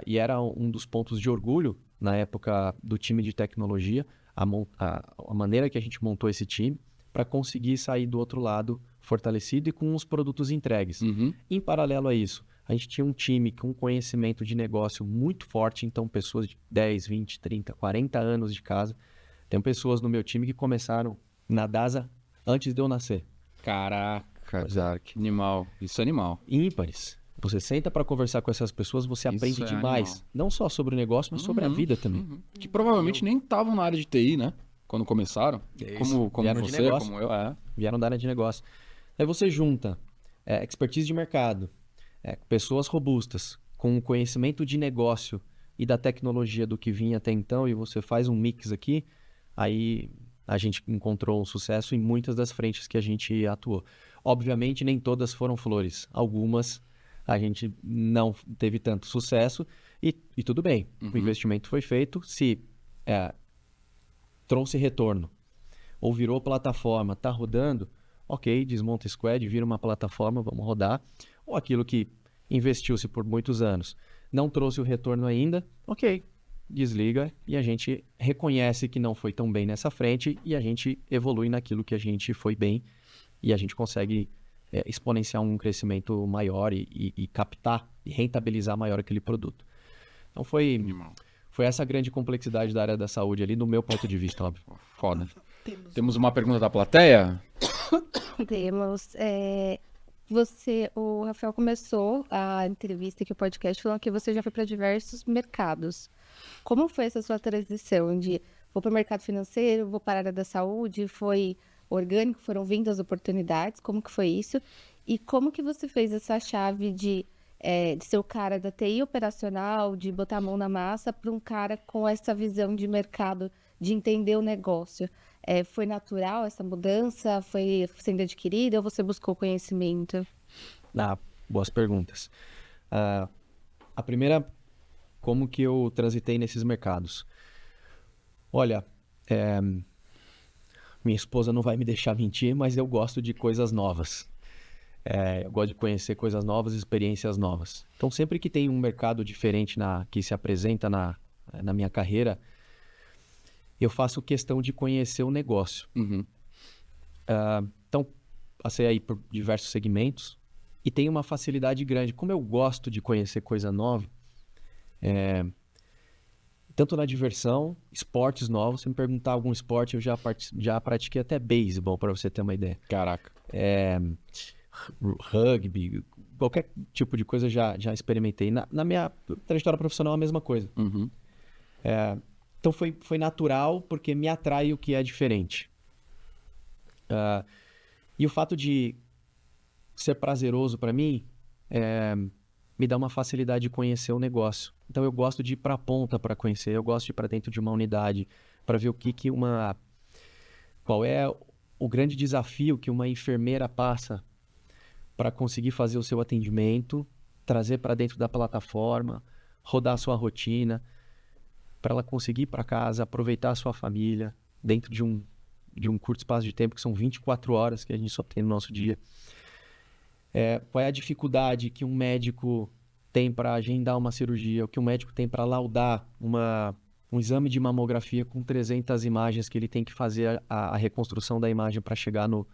e era um dos pontos de orgulho na época do time de tecnologia, a maneira que a gente montou esse time para conseguir sair do outro lado fortalecido e com os produtos entregues. Uhum. Em paralelo a isso, a gente tinha um time com conhecimento de negócio muito forte, então pessoas de 10, 20, 30, 40 anos de casa. Tem pessoas no meu time que começaram na DASA antes de eu nascer. Caraca, Zark. Animal. Isso é animal. Ímpares. Você senta para conversar com essas pessoas, você Isso aprende é demais. animal. Não só sobre o negócio, mas sobre a vida também. Uhum. Que provavelmente nem estavam na área de TI, né? Quando começaram. Como Vieram de você, negócio. como eu. Vieram da área de negócio. Aí você junta expertise de mercado, pessoas robustas, com conhecimento de negócio e da tecnologia do que vinha até então, e você faz um mix aqui, aí a gente encontrou um sucesso em muitas das frentes que a gente atuou. Obviamente, nem todas foram flores. Algumas a gente não teve tanto sucesso e tudo bem. O investimento foi feito, se trouxe retorno ou virou plataforma, está rodando, ok, desmonta o squad, vira uma plataforma, vamos rodar. Ou aquilo que investiu-se por muitos anos, não trouxe o retorno ainda, ok, desliga e a gente reconhece que não foi tão bem nessa frente e a gente evolui naquilo que a gente foi bem e a gente consegue exponenciar um crescimento maior e captar e rentabilizar maior aquele produto. Então foi essa grande complexidade da área da saúde ali, do meu ponto de vista, óbvio. Foda. Temos uma pergunta da plateia? Temos. O Rafael começou a entrevista aqui, o podcast, falando que você já foi para diversos mercados. Como foi essa sua transição de vou para o mercado financeiro, vou para a área da saúde? Foi orgânico? Foram vindo as oportunidades? Como que foi isso? E como que você fez essa chave de ser o cara da TI operacional, de botar a mão na massa, para um cara com essa visão de mercado, de entender o negócio? Foi natural essa mudança? Foi sendo adquirida ou você buscou conhecimento? Boas perguntas. A primeira, como que eu transitei nesses mercados? Olha, minha esposa não vai me deixar mentir, mas eu gosto de coisas novas. Eu gosto de conhecer coisas novas, experiências novas. Então, sempre que tem um mercado diferente que se apresenta na minha carreira, eu faço questão de conhecer o negócio. Uhum. Então, passei aí por diversos segmentos e tenho uma facilidade grande. Como eu gosto de conhecer coisa nova, tanto na diversão, esportes novos. Se me perguntar algum esporte, eu já pratiquei até beisebol, para você ter uma ideia. Caraca. Rugby, qualquer tipo de coisa já experimentei. Na minha trajetória profissional, a mesma coisa. Uhum. Então foi natural porque me atrai o que é diferente. E o fato de ser prazeroso para mim me dá uma facilidade de conhecer o negócio. Então eu gosto de ir para a ponta para conhecer, eu gosto de ir para dentro de uma unidade para ver qual é o grande desafio que uma enfermeira passa para conseguir fazer o seu atendimento, trazer para dentro da plataforma, rodar a sua rotina, para ela conseguir ir para casa, aproveitar a sua família, dentro de um curto espaço de tempo, que são 24 horas que a gente só tem no nosso dia. Qual é a dificuldade que um médico tem para agendar uma cirurgia, o que um médico tem para laudar um exame de mamografia com 300 imagens que ele tem que fazer a reconstrução da imagem para chegar no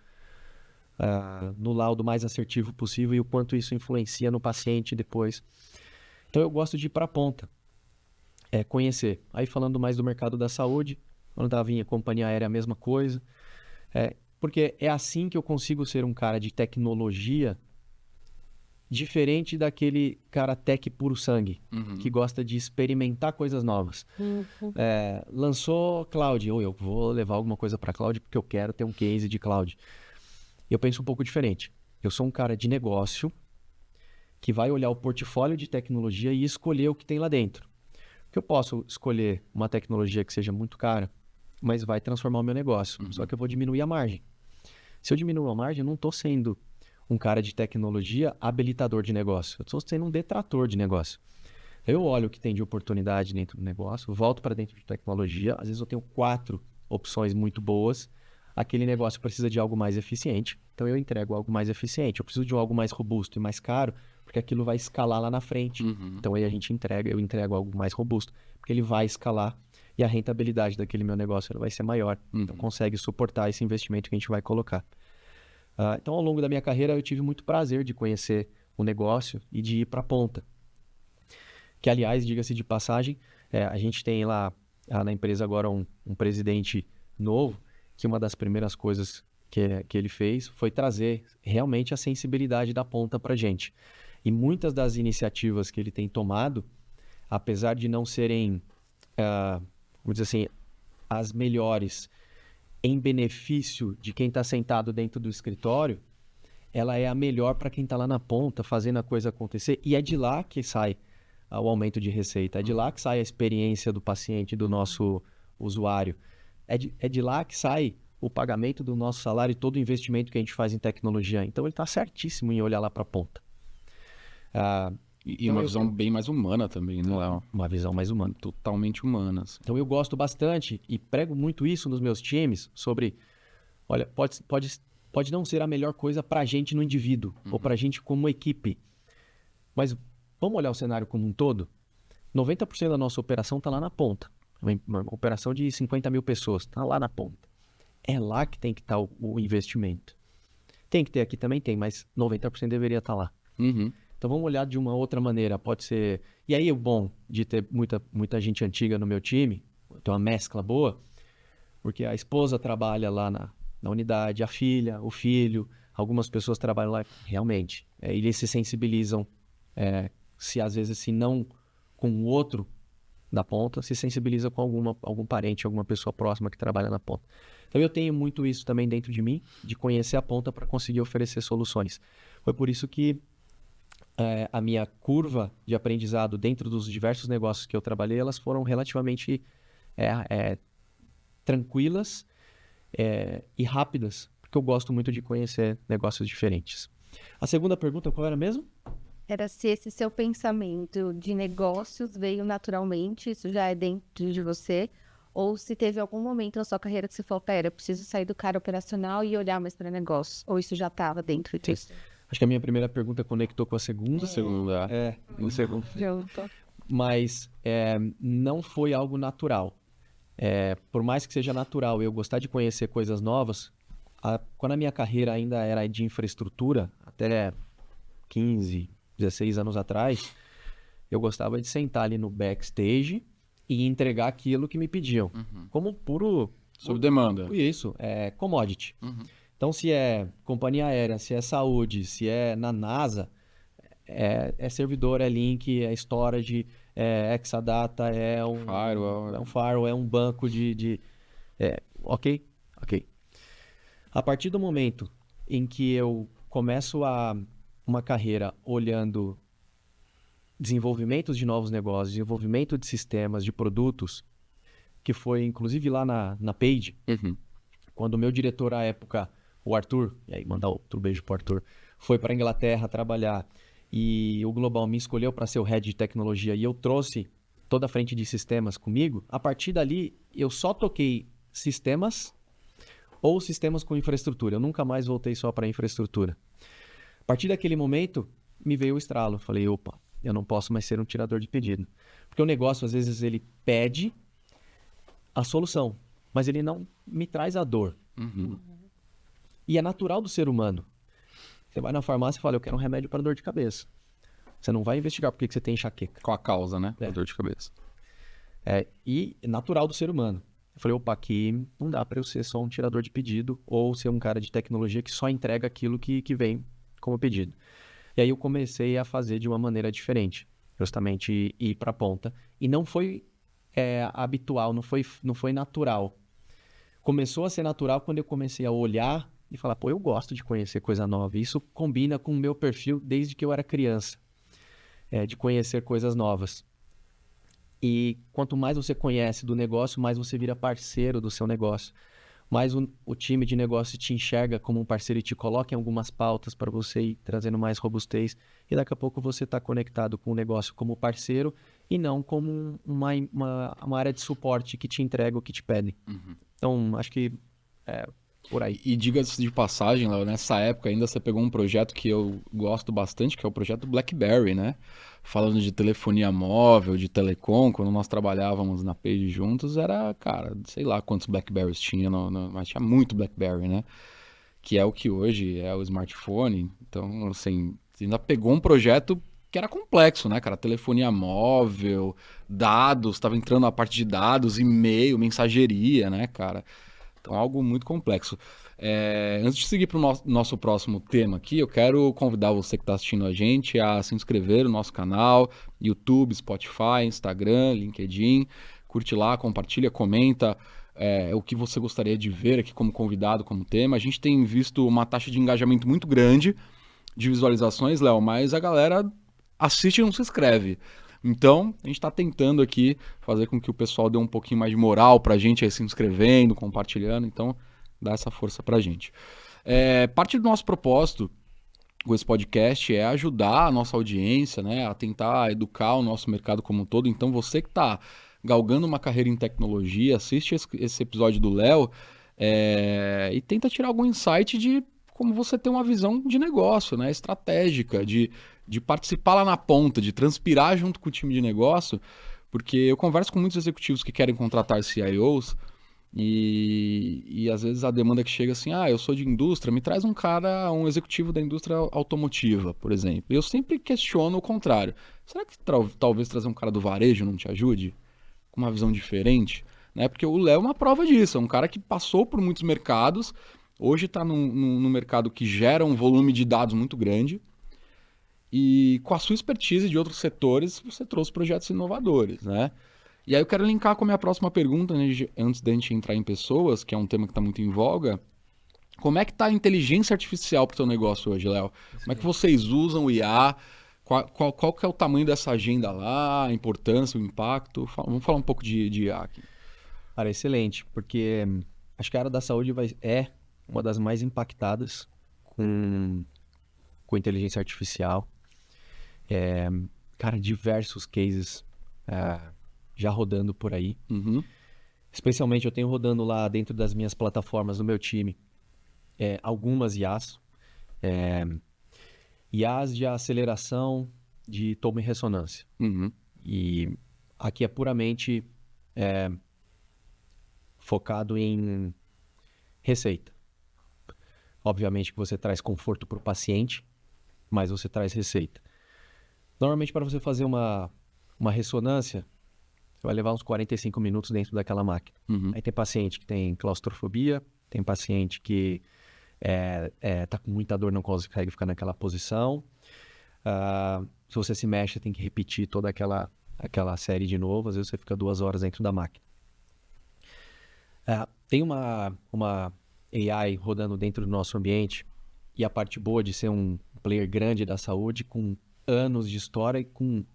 laudo mais assertivo possível e o quanto isso influencia no paciente depois. Então eu gosto de ir para a ponta, conhecer. Aí falando mais do mercado da saúde, quando estava em companhia aérea a mesma coisa, Porque é assim que eu consigo ser um cara de tecnologia diferente daquele cara tech puro sangue, que gosta de experimentar coisas novas. Lançou cloud, ou eu vou levar alguma coisa para cloud porque eu quero ter um case de cloud. Eu penso um pouco diferente. Eu sou um cara de negócio que vai olhar o portfólio de tecnologia e escolher o que tem lá dentro. Porque eu posso escolher uma tecnologia que seja muito cara, mas vai transformar o meu negócio. Só que eu vou diminuir a margem. Se eu diminuir a margem, eu não estou sendo um cara de tecnologia habilitador de negócio. Eu estou sendo um detrator de negócio. Eu olho o que tem de oportunidade dentro do negócio, volto para dentro de tecnologia. Às vezes eu tenho 4 opções muito boas. Aquele negócio precisa de algo mais eficiente, então eu entrego algo mais eficiente. Eu preciso de algo mais robusto e mais caro, porque aquilo vai escalar lá na frente. Então aí eu entrego algo mais robusto, porque ele vai escalar e a rentabilidade daquele meu negócio vai ser maior. Então consegue suportar esse investimento que a gente vai colocar. Então ao longo da minha carreira eu tive muito prazer de conhecer o negócio e de ir para a ponta. Que aliás, diga-se de passagem, a gente tem lá na empresa agora um presidente novo, que uma das primeiras coisas que ele fez foi trazer realmente a sensibilidade da ponta para a gente. E muitas das iniciativas que ele tem tomado, apesar de não serem, vamos dizer assim, as melhores em benefício de quem está sentado dentro do escritório, ela é a melhor para quem está lá na ponta, fazendo a coisa acontecer. E é de lá que sai o aumento de receita, é de lá que sai a experiência do paciente, do nosso usuário. É de lá que sai o pagamento do nosso salário e todo o investimento que a gente faz em tecnologia. Então, ele está certíssimo em olhar lá para a ponta. E Então, uma visão bem mais humana também, né, Léo? Uma visão mais humana. Totalmente humana. Assim. Então, eu gosto bastante e prego muito isso nos meus times sobre... Olha, pode não ser a melhor coisa para a gente no indivíduo ou para a gente como equipe. Mas vamos olhar o cenário como um todo? 90% da nossa operação está lá na ponta. Uma operação de 50 mil pessoas, está lá na ponta. É lá que tem que estar o investimento. Tem que ter aqui também, tem, mas 90% deveria estar lá. Então vamos olhar de uma outra maneira. Pode ser... E aí o bom de ter muita gente antiga no meu time, ter uma mescla boa, porque a esposa trabalha lá na unidade, a filha, o filho, algumas pessoas trabalham lá realmente. Eles se sensibilizam, se não com o outro da ponta, se sensibiliza com algum parente, alguma pessoa próxima que trabalha na ponta. Então eu tenho muito isso também dentro de mim, de conhecer a ponta para conseguir oferecer soluções. Foi por isso que a minha curva de aprendizado dentro dos diversos negócios que eu trabalhei, elas foram relativamente tranquilas e rápidas, porque eu gosto muito de conhecer negócios diferentes. A segunda pergunta, qual era mesmo? Era se esse seu pensamento de negócios veio naturalmente, isso já é dentro de você, ou se teve algum momento na sua carreira que você falou, pera, eu preciso sair do cara operacional e olhar mais para negócios, ou isso já estava dentro disso? Acho que a minha primeira pergunta conectou com a segunda. No segundo. Mas não foi algo natural. Por mais que seja natural eu gostar de conhecer coisas novas, quando a minha carreira ainda era de infraestrutura, até 15, 16 anos atrás, eu gostava de sentar ali no backstage e entregar aquilo que me pediam. Como puro... Sob demanda. Isso, commodity. Então, se é companhia aérea, se é saúde, se é na NASA, é servidor, é link, é storage, é Exadata, é um firewall, é um banco ok? A partir do momento em que eu começo uma carreira olhando desenvolvimentos de novos negócios, desenvolvimento de sistemas, de produtos, que foi inclusive lá na Page, quando o meu diretor à época, o Arthur, e aí mandar outro beijo pro Arthur, foi para a Inglaterra trabalhar e o Global me escolheu para ser o head de tecnologia e eu trouxe toda a frente de sistemas comigo, a partir dali eu só toquei sistemas ou sistemas com infraestrutura. Eu nunca mais voltei só para infraestrutura. A partir daquele momento, me veio o estralo. Falei, opa, eu não posso mais ser um tirador de pedido. Porque o negócio, às vezes, ele pede a solução, mas ele não me traz a dor. E é natural do ser humano. Você vai na farmácia e fala, eu quero um remédio para dor de cabeça. Você não vai investigar por que você tem enxaqueca. Com a causa, né? A dor de cabeça. E é natural do ser humano. Eu falei, opa, aqui não dá para eu ser só um tirador de pedido ou ser um cara de tecnologia que só entrega aquilo que vem como pedido. E aí eu comecei a fazer de uma maneira diferente, justamente ir para a ponta. E não foi habitual, não foi natural. Começou a ser natural quando eu comecei a olhar e falar, pô, eu gosto de conhecer coisa nova. Isso combina com o meu perfil desde que eu era criança, de conhecer coisas novas. E quanto mais você conhece do negócio, mais você vira parceiro do seu negócio. Mais o time de negócio te enxerga como um parceiro e te coloca em algumas pautas para você ir trazendo mais robustez. E daqui a pouco você está conectado com o negócio como parceiro e não como uma área de suporte que te entrega o que te pedem. Então, acho que é por aí. E diga-se de passagem, Léo, nessa época ainda você pegou um projeto que eu gosto bastante, que é o projeto BlackBerry, né? Falando de telefonia móvel, de telecom, quando nós trabalhávamos na Page juntos, era, cara, sei lá quantos BlackBerrys tinha, mas tinha muito BlackBerry, né? Que é o que hoje é o smartphone. Então, assim, você ainda pegou um projeto que era complexo, né, cara? Telefonia móvel, dados, estava entrando a parte de dados, e-mail, mensageria, né, cara? Então, algo muito complexo. Antes de seguir para o nosso próximo tema aqui, eu quero convidar você que está assistindo a gente a se inscrever no nosso canal, YouTube, Spotify, Instagram, LinkedIn. Curte lá, compartilha, comenta o que você gostaria de ver aqui como convidado, como tema. A gente tem visto uma taxa de engajamento muito grande de visualizações, Léo, mas a galera assiste e não se inscreve. Então, a gente está tentando aqui fazer com que o pessoal dê um pouquinho mais de moral para a gente aí se inscrevendo, compartilhando. Então, dá essa força para a gente. Parte do nosso propósito com esse podcast é ajudar a nossa audiência, né, a tentar educar o nosso mercado como um todo. Então, você que está galgando uma carreira em tecnologia, assiste esse episódio do Léo e tenta tirar algum insight de como você ter uma visão de negócio, né, estratégica, de participar lá na ponta, de transpirar junto com o time de negócio, porque eu converso com muitos executivos que querem contratar CIOs e às vezes a demanda que chega assim, eu sou de indústria, me traz um executivo da indústria automotiva, por exemplo. E eu sempre questiono o contrário. Será que talvez trazer um cara do varejo não te ajude? Com uma visão diferente? Né? Porque o Léo é uma prova disso, é um cara que passou por muitos mercados, hoje está num mercado que gera um volume de dados muito grande, e com a sua expertise de outros setores, você trouxe projetos inovadores, né? E aí eu quero linkar com a minha próxima pergunta, né, antes da gente entrar em pessoas, que é um tema que está muito em voga. Como é que está a inteligência artificial para o seu negócio hoje, Léo? Como é que vocês usam o IA? Qual que é o tamanho dessa agenda lá, a importância, o impacto? Vamos falar um pouco de IA aqui. Cara, excelente, porque acho que a área da saúde é uma das mais impactadas com inteligência artificial. Cara, diversos cases já rodando por aí. Uhum. Especialmente eu tenho rodando lá dentro das minhas plataformas do meu time algumas IAs. IAs de aceleração de toma e ressonância. Uhum. E aqui é puramente focado em receita. Obviamente que você traz conforto para o paciente, mas você traz receita. Normalmente, para você fazer uma ressonância, você vai levar uns 45 minutos dentro daquela máquina. Uhum. Aí tem paciente que tem claustrofobia, tem paciente que tá com muita dor, não consegue ficar naquela posição. Se você se mexe, tem que repetir toda aquela série de novo. Às vezes você fica 2 horas dentro da máquina. Tem uma AI rodando dentro do nosso ambiente, e a parte boa de ser um player grande da saúde, com anos de história e com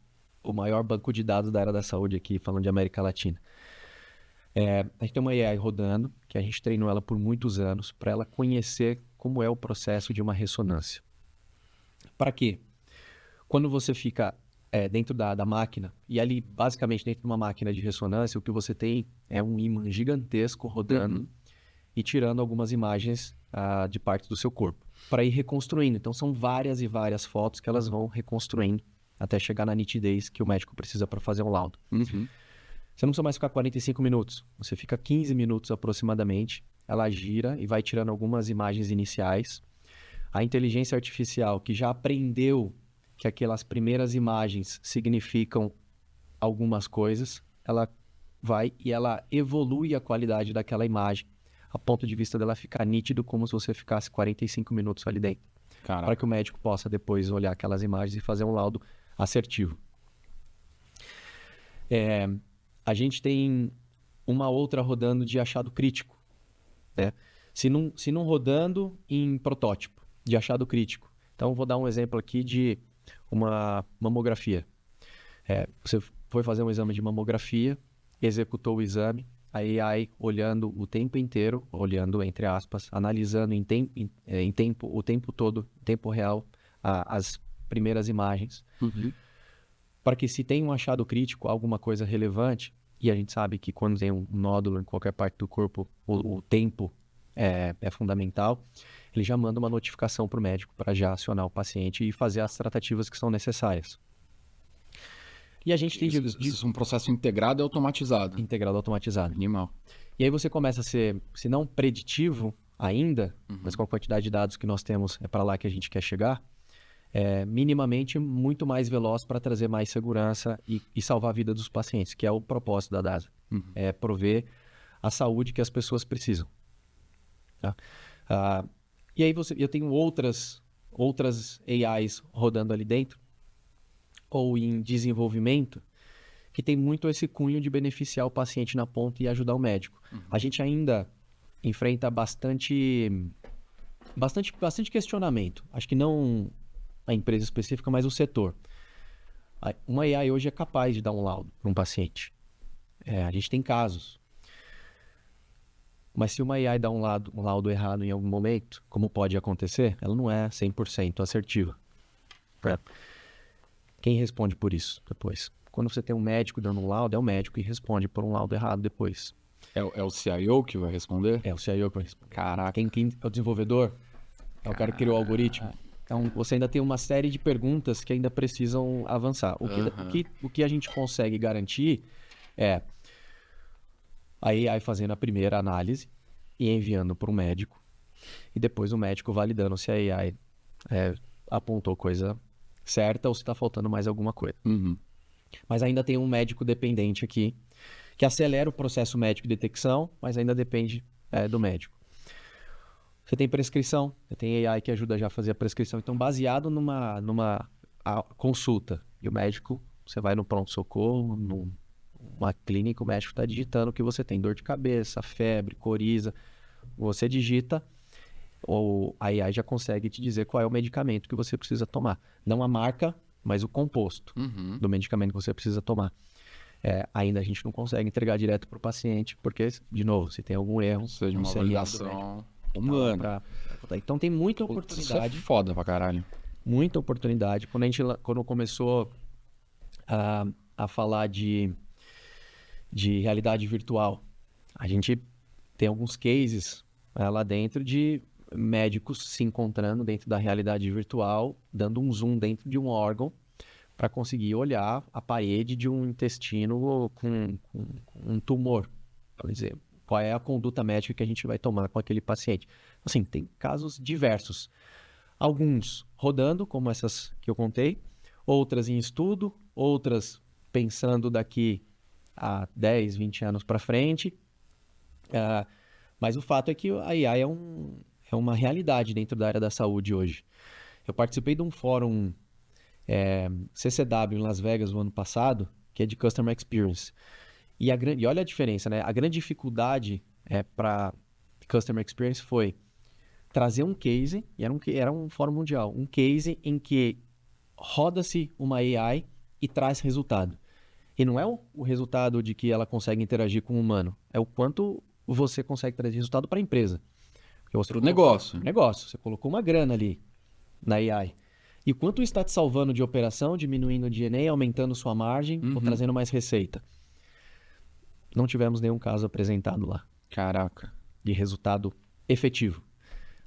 o maior banco de dados da área da saúde aqui, falando de América Latina. A gente tem uma AI rodando, que a gente treinou ela por muitos anos, para ela conhecer como é o processo de uma ressonância. Para quê? Quando você fica dentro da máquina, e ali, basicamente, dentro de uma máquina de ressonância, o que você tem é um ímã gigantesco rodando e tirando algumas imagens de partes do seu corpo, para ir reconstruindo. Então, são várias e várias fotos que elas vão reconstruindo até chegar na nitidez que o médico precisa para fazer um laudo. Uhum. Você não precisa mais ficar 45 minutos. Você fica 15 minutos aproximadamente. Ela gira e vai tirando algumas imagens iniciais. A inteligência artificial, que já aprendeu que aquelas primeiras imagens significam algumas coisas, ela vai e ela evolui a qualidade daquela imagem, a ponto de vista dela ficar nítido como se você ficasse 45 minutos ali dentro. Para Caraca. que o médico possa depois olhar aquelas imagens e fazer um laudo assertivo. A gente tem uma outra rodando de achado crítico, né? Se não rodando em protótipo de achado crítico. Então, vou dar um exemplo aqui de uma mamografia. Você foi fazer um exame de mamografia, executou o exame, a AI olhando o tempo inteiro, olhando entre aspas, analisando em o tempo todo, em tempo real, as primeiras imagens, para que se tem um achado crítico, alguma coisa relevante, e a gente sabe que quando tem um nódulo em qualquer parte do corpo, o tempo é fundamental, ele já manda uma notificação para o médico para já acionar o paciente e fazer as tratativas que são necessárias. E a gente tem Isso é um processo integrado e automatizado. integrado automatizado. Animal. E aí você começa a ser, se não preditivo ainda, mas com a quantidade de dados que nós temos, é para lá que a gente quer chegar, minimamente muito mais veloz para trazer mais segurança e salvar a vida dos pacientes, que é o propósito da DASA. É prover a saúde que as pessoas precisam. Tá? E aí eu tenho outras AIs rodando ali dentro, ou em desenvolvimento, que tem muito esse cunho de beneficiar o paciente na ponta e ajudar o médico. A gente ainda enfrenta bastante questionamento. Acho que não a empresa específica, mas o setor. Uma AI hoje é capaz de dar um laudo para um paciente. A gente tem casos. Mas se uma AI dá um laudo errado em algum momento, como pode acontecer, ela não é 100% assertiva. Quem responde por isso depois? Quando você tem um médico dando um laudo, é o médico que responde por um laudo errado depois. É o CIO que vai responder? É o CIO que vai responder. Caraca. Quem é o desenvolvedor? É o cara que criou o algoritmo. Então, você ainda tem uma série de perguntas que ainda precisam avançar. O que a gente consegue garantir é a AI fazendo a primeira análise e enviando para o médico. E depois o médico validando se a AI apontou coisa certa ou se está faltando mais alguma coisa. Mas ainda tem um médico dependente aqui, que acelera o processo médico de detecção, mas ainda depende do médico. Você tem prescrição, você tem AI que ajuda já a fazer a prescrição. Então, baseado numa consulta, e o médico, você vai no pronto-socorro, numa clínica, o médico está digitando o que você tem, dor de cabeça, febre, coriza. Você digita, ou a AI já consegue te dizer qual é o medicamento que você precisa tomar. Não a marca, mas o composto do medicamento que você precisa tomar. Ainda a gente não consegue entregar direto para o paciente, porque, de novo, se tem algum erro, Precisa de no uma CRM do validação médico, humana. então tem muita Isso é oportunidade. foda pra caralho. Muita oportunidade. Quando começou a falar de realidade virtual, a gente tem alguns cases lá dentro de médicos se encontrando dentro da realidade virtual, dando um zoom dentro de um órgão para conseguir olhar a parede de um intestino com um tumor. Por exemplo, qual é a conduta médica que a gente vai tomar com aquele paciente. Assim, tem casos diversos. Alguns rodando, como essas que eu contei, outras em estudo, outras pensando daqui a 10, 20 anos para frente. Mas o fato é que a AI é uma realidade dentro da área da saúde hoje. Eu participei de um fórum CCW em Las Vegas no ano passado, que é de Customer Experience. E olha a diferença, né? A grande dificuldade para Customer Experience foi trazer um case, e era um fórum mundial, um case em que roda-se uma AI e traz resultado. E não é o resultado de que ela consegue interagir com o humano, é o quanto você consegue trazer resultado para a empresa. Para o negócio. Negócio. Você colocou uma grana ali na AI. E quanto está te salvando de operação, diminuindo o G&A, aumentando sua margem ou trazendo mais receita? Não tivemos nenhum caso apresentado lá. Caraca. De resultado efetivo.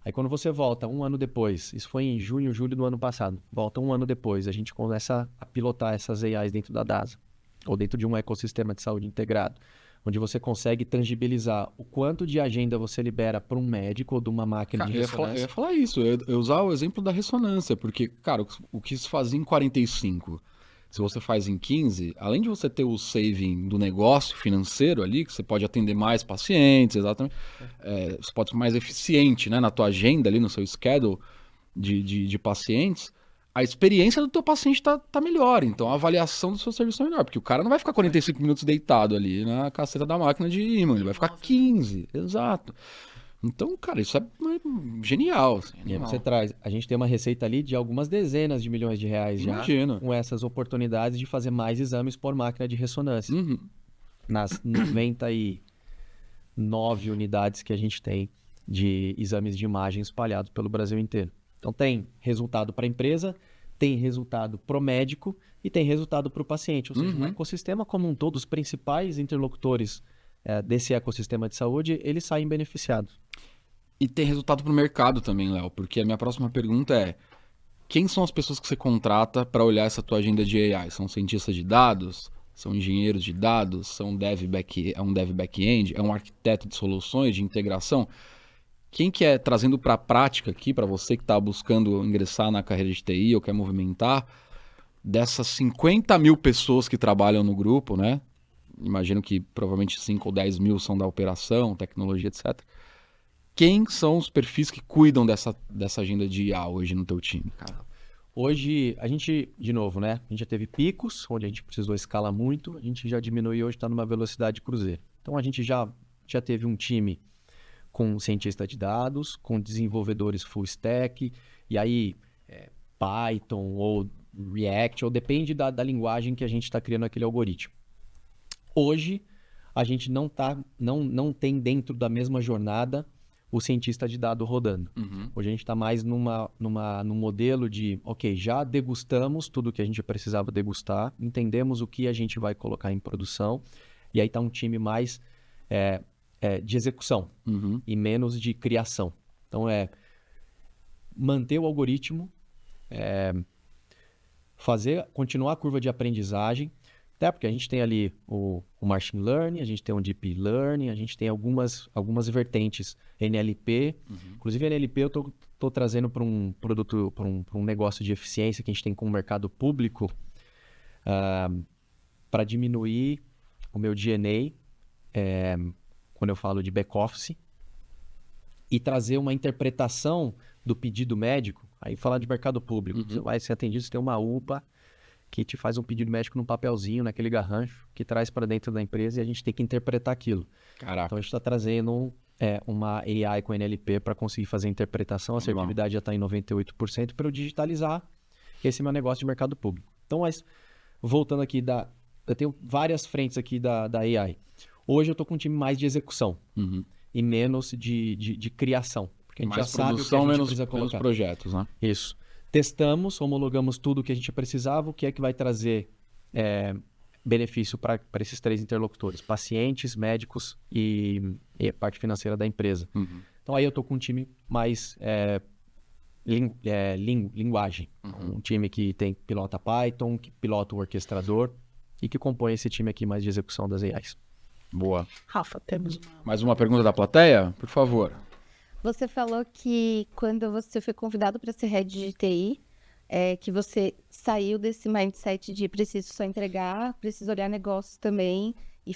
Aí quando você volta um ano depois, isso foi em junho, julho do ano passado, volta um ano depois, a gente começa a pilotar essas AIs dentro da DASA, ou dentro de um ecossistema de saúde integrado, onde você consegue tangibilizar o quanto de agenda você libera para um médico ou de uma máquina de ressonância. Eu ia falar isso, eu ia usar o exemplo da ressonância, porque, cara, o que se fazia em 45 se você faz em 15, além de você ter o saving do negócio financeiro ali, que você pode atender mais pacientes, exatamente, você pode ser mais eficiente, né, na tua agenda ali, no seu schedule de pacientes, a experiência do teu paciente tá melhor, então a avaliação do seu serviço é melhor, porque o cara não vai ficar 45 minutos deitado ali na caceta da máquina de ímã, ele vai ficar 15, exato. Então, cara, isso é genial. Assim, E aí você traz, a gente tem uma receita ali de algumas dezenas de milhões de reais já, Imagino. com essas oportunidades de fazer mais exames por máquina de ressonância. Uhum. Nas 99 unidades que a gente tem de exames de imagem espalhados pelo Brasil inteiro. Então tem resultado para a empresa, tem resultado para o médico e tem resultado para o paciente. Ou seja, o ecossistema como um todo, os principais interlocutores desse ecossistema de saúde, eles saem beneficiados. E tem resultado pro mercado também, Léo, porque a minha próxima pergunta é: quem são as pessoas que você contrata para olhar essa tua agenda de AI? São cientistas de dados? São engenheiros de dados? São um dev back-end? É um arquiteto de soluções, de integração? Quem que é, trazendo para a prática aqui, para você que está buscando ingressar na carreira de TI ou quer movimentar, dessas 50 mil pessoas que trabalham no grupo, né? Imagino que provavelmente 5 ou 10 mil são da operação, tecnologia, etc. Quem são os perfis que cuidam dessa agenda de IA hoje no teu time, cara? Hoje, a gente, de novo, né? A gente já teve picos, onde a gente precisou escalar muito, a gente já diminuiu e hoje está numa velocidade cruzeiro. Então, a gente já teve um time com cientista de dados, com desenvolvedores full stack, e aí Python ou React, ou depende da linguagem que a gente está criando aquele algoritmo. Hoje, a gente não tem dentro da mesma jornada o cientista de dado rodando. Hoje a gente está mais num modelo de, ok, já degustamos tudo que a gente precisava degustar, entendemos o que a gente vai colocar em produção, e aí está um time mais de execução e menos de criação. Então, manter o algoritmo, continuar a curva de aprendizagem, até porque a gente tem ali o Machine Learning, a gente tem o Deep Learning, a gente tem algumas vertentes NLP. Inclusive, NLP eu estou trazendo para um produto, para um negócio de eficiência que a gente tem com o mercado público, para diminuir o meu DNA, quando eu falo de back-office, e trazer uma interpretação do pedido médico. Aí falar de mercado público, você vai ser atendido, você tem uma UPA que te faz um pedido médico num papelzinho, naquele garrancho, que traz para dentro da empresa e a gente tem que interpretar aquilo. Caraca. Então a gente está trazendo uma AI com NLP para conseguir fazer a interpretação, a assertividade já está em 98% para eu digitalizar esse meu negócio de mercado público. Então, mas voltando aqui, eu tenho várias frentes aqui da AI. Hoje eu estou com um time mais de execução e menos de criação. Porque a gente mais já sabe o que a produção, gente menos precisa colocar. projetos, né? Isso. Testamos, homologamos tudo o que a gente precisava, o que é que vai trazer benefício para esses três interlocutores, pacientes, médicos e a parte financeira da empresa. Então aí eu estou com um time mais linguagem, um time que pilota Python, que pilota o orquestrador e que compõe esse time aqui mais de execução das AIs. Boa. Rafa, temos Mais uma pergunta da plateia? Por favor. Você falou que quando você foi convidado para ser head de TI, que você saiu desse mindset de preciso só entregar, preciso olhar negócios também e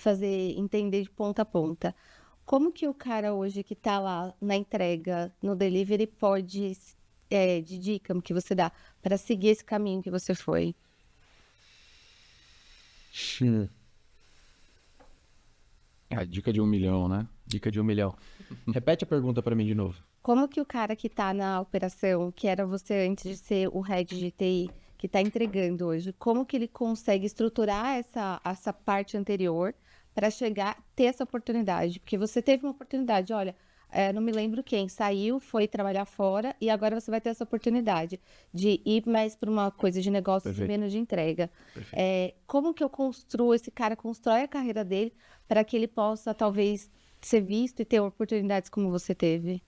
entender de ponta a ponta. Como que o cara hoje que está lá na entrega, no delivery, pode, de dica que você dá para seguir esse caminho que você foi? A dica de 1 milhão, né? Dica de 1 milhão. Repete a pergunta para mim de novo. Como que o cara que está na operação, que era você antes de ser o head de TI, que está entregando hoje, como que ele consegue estruturar essa parte anterior para ter essa oportunidade? Porque você teve uma oportunidade, olha, não me lembro quem, saiu, foi trabalhar fora e agora você vai ter essa oportunidade de ir mais para uma coisa de negócios e menos de entrega. Como que esse cara constrói a carreira dele para que ele possa, talvez, ser visto e ter oportunidades como você teve?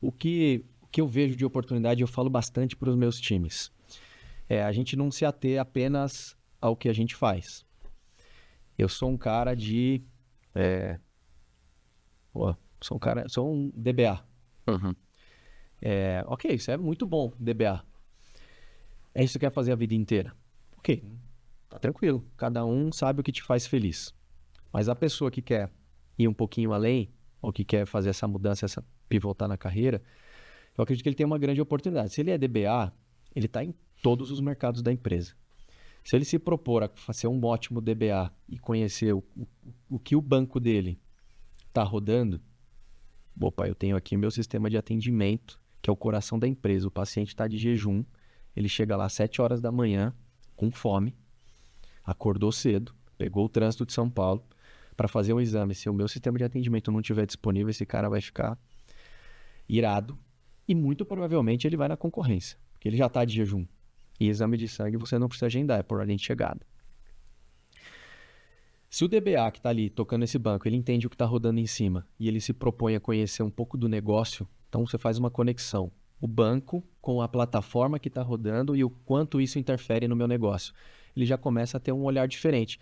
O que eu vejo de oportunidade, eu falo bastante para os meus times. A gente não se ater apenas ao que a gente faz. Eu sou um cara sou um DBA. Ok, isso é muito bom, DBA. É isso que você quer fazer a vida inteira? Ok, tá tranquilo. Cada um sabe o que te faz feliz. Mas a pessoa que quer ir um pouquinho além, ou que quer fazer essa mudança, essa pivotar na carreira, eu acredito que ele tem uma grande oportunidade. Se ele é DBA, ele está em todos os mercados da empresa. Se ele se propor a ser um ótimo DBA e conhecer o que o banco dele está rodando, opa, eu tenho aqui meu sistema de atendimento, que é o coração da empresa. O paciente está de jejum, ele chega lá às 7 horas da manhã, com fome, acordou cedo, pegou o trânsito de São Paulo para fazer um exame. Se o meu sistema de atendimento não estiver disponível, esse cara vai ficar irado e muito provavelmente ele vai na concorrência, porque ele já está de jejum. E exame de sangue você não precisa agendar, é por ordem de chegada. Se o DBA que está ali tocando esse banco, ele entende o que está rodando em cima e ele se propõe a conhecer um pouco do negócio, então você faz uma conexão. O banco com a plataforma que está rodando e o quanto isso interfere no meu negócio. Ele já começa a ter um olhar diferente.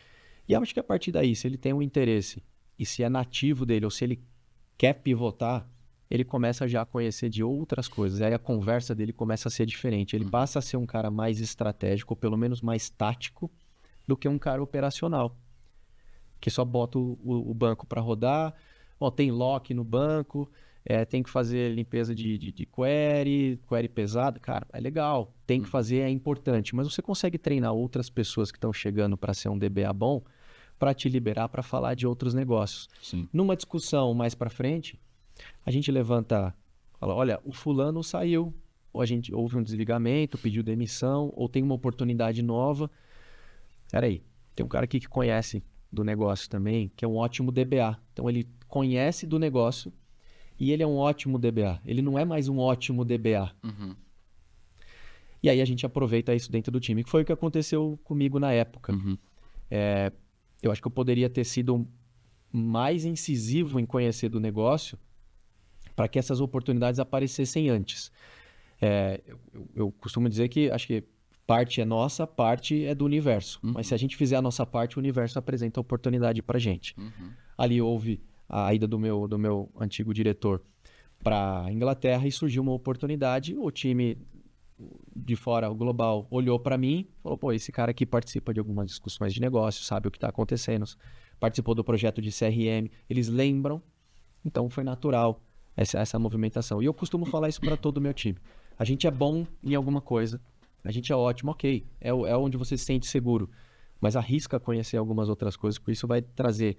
E eu acho que a partir daí, se ele tem um interesse e se é nativo dele ou se ele quer pivotar, ele começa já a conhecer de outras coisas. Aí a conversa dele começa a ser diferente. Ele passa a ser um cara mais estratégico, ou pelo menos mais tático, do que um cara operacional, que só bota o banco para rodar. Ó, tem lock no banco, tem que fazer limpeza de query pesada. Cara, é legal, tem que fazer, é importante. Mas você consegue treinar outras pessoas que estão chegando para ser um DBA bom, para te liberar para falar de outros negócios. Sim. Numa discussão mais para frente, a gente levanta, fala, olha, o fulano saiu, ou a gente houve um desligamento, pediu demissão, ou tem uma oportunidade nova. Peraí, tem um cara aqui que conhece do negócio também, que é um ótimo DBA. Então ele conhece do negócio e ele é um ótimo DBA. Ele não é mais um ótimo DBA. Uhum. E aí a gente aproveita isso dentro do time, que foi o que aconteceu comigo na época. Uhum. Eu acho que eu poderia ter sido mais incisivo em conhecer do negócio para que essas oportunidades aparecessem antes. Eu costumo dizer que acho que parte é nossa, parte é do universo. Uhum. Mas se a gente fizer a nossa parte, o universo apresenta a oportunidade para a gente. Uhum. Ali houve a ida do meu antigo diretor para a Inglaterra e surgiu uma oportunidade. O time de fora, o global, olhou para mim e falou, pô, esse cara aqui participa de algumas discussões de negócio, sabe o que está acontecendo, participou do projeto de CRM, eles lembram, então foi natural essa movimentação. E eu costumo falar isso para todo o meu time. A gente é bom em alguma coisa, a gente é ótimo, ok, é onde você se sente seguro, mas arrisca conhecer algumas outras coisas, porque isso vai trazer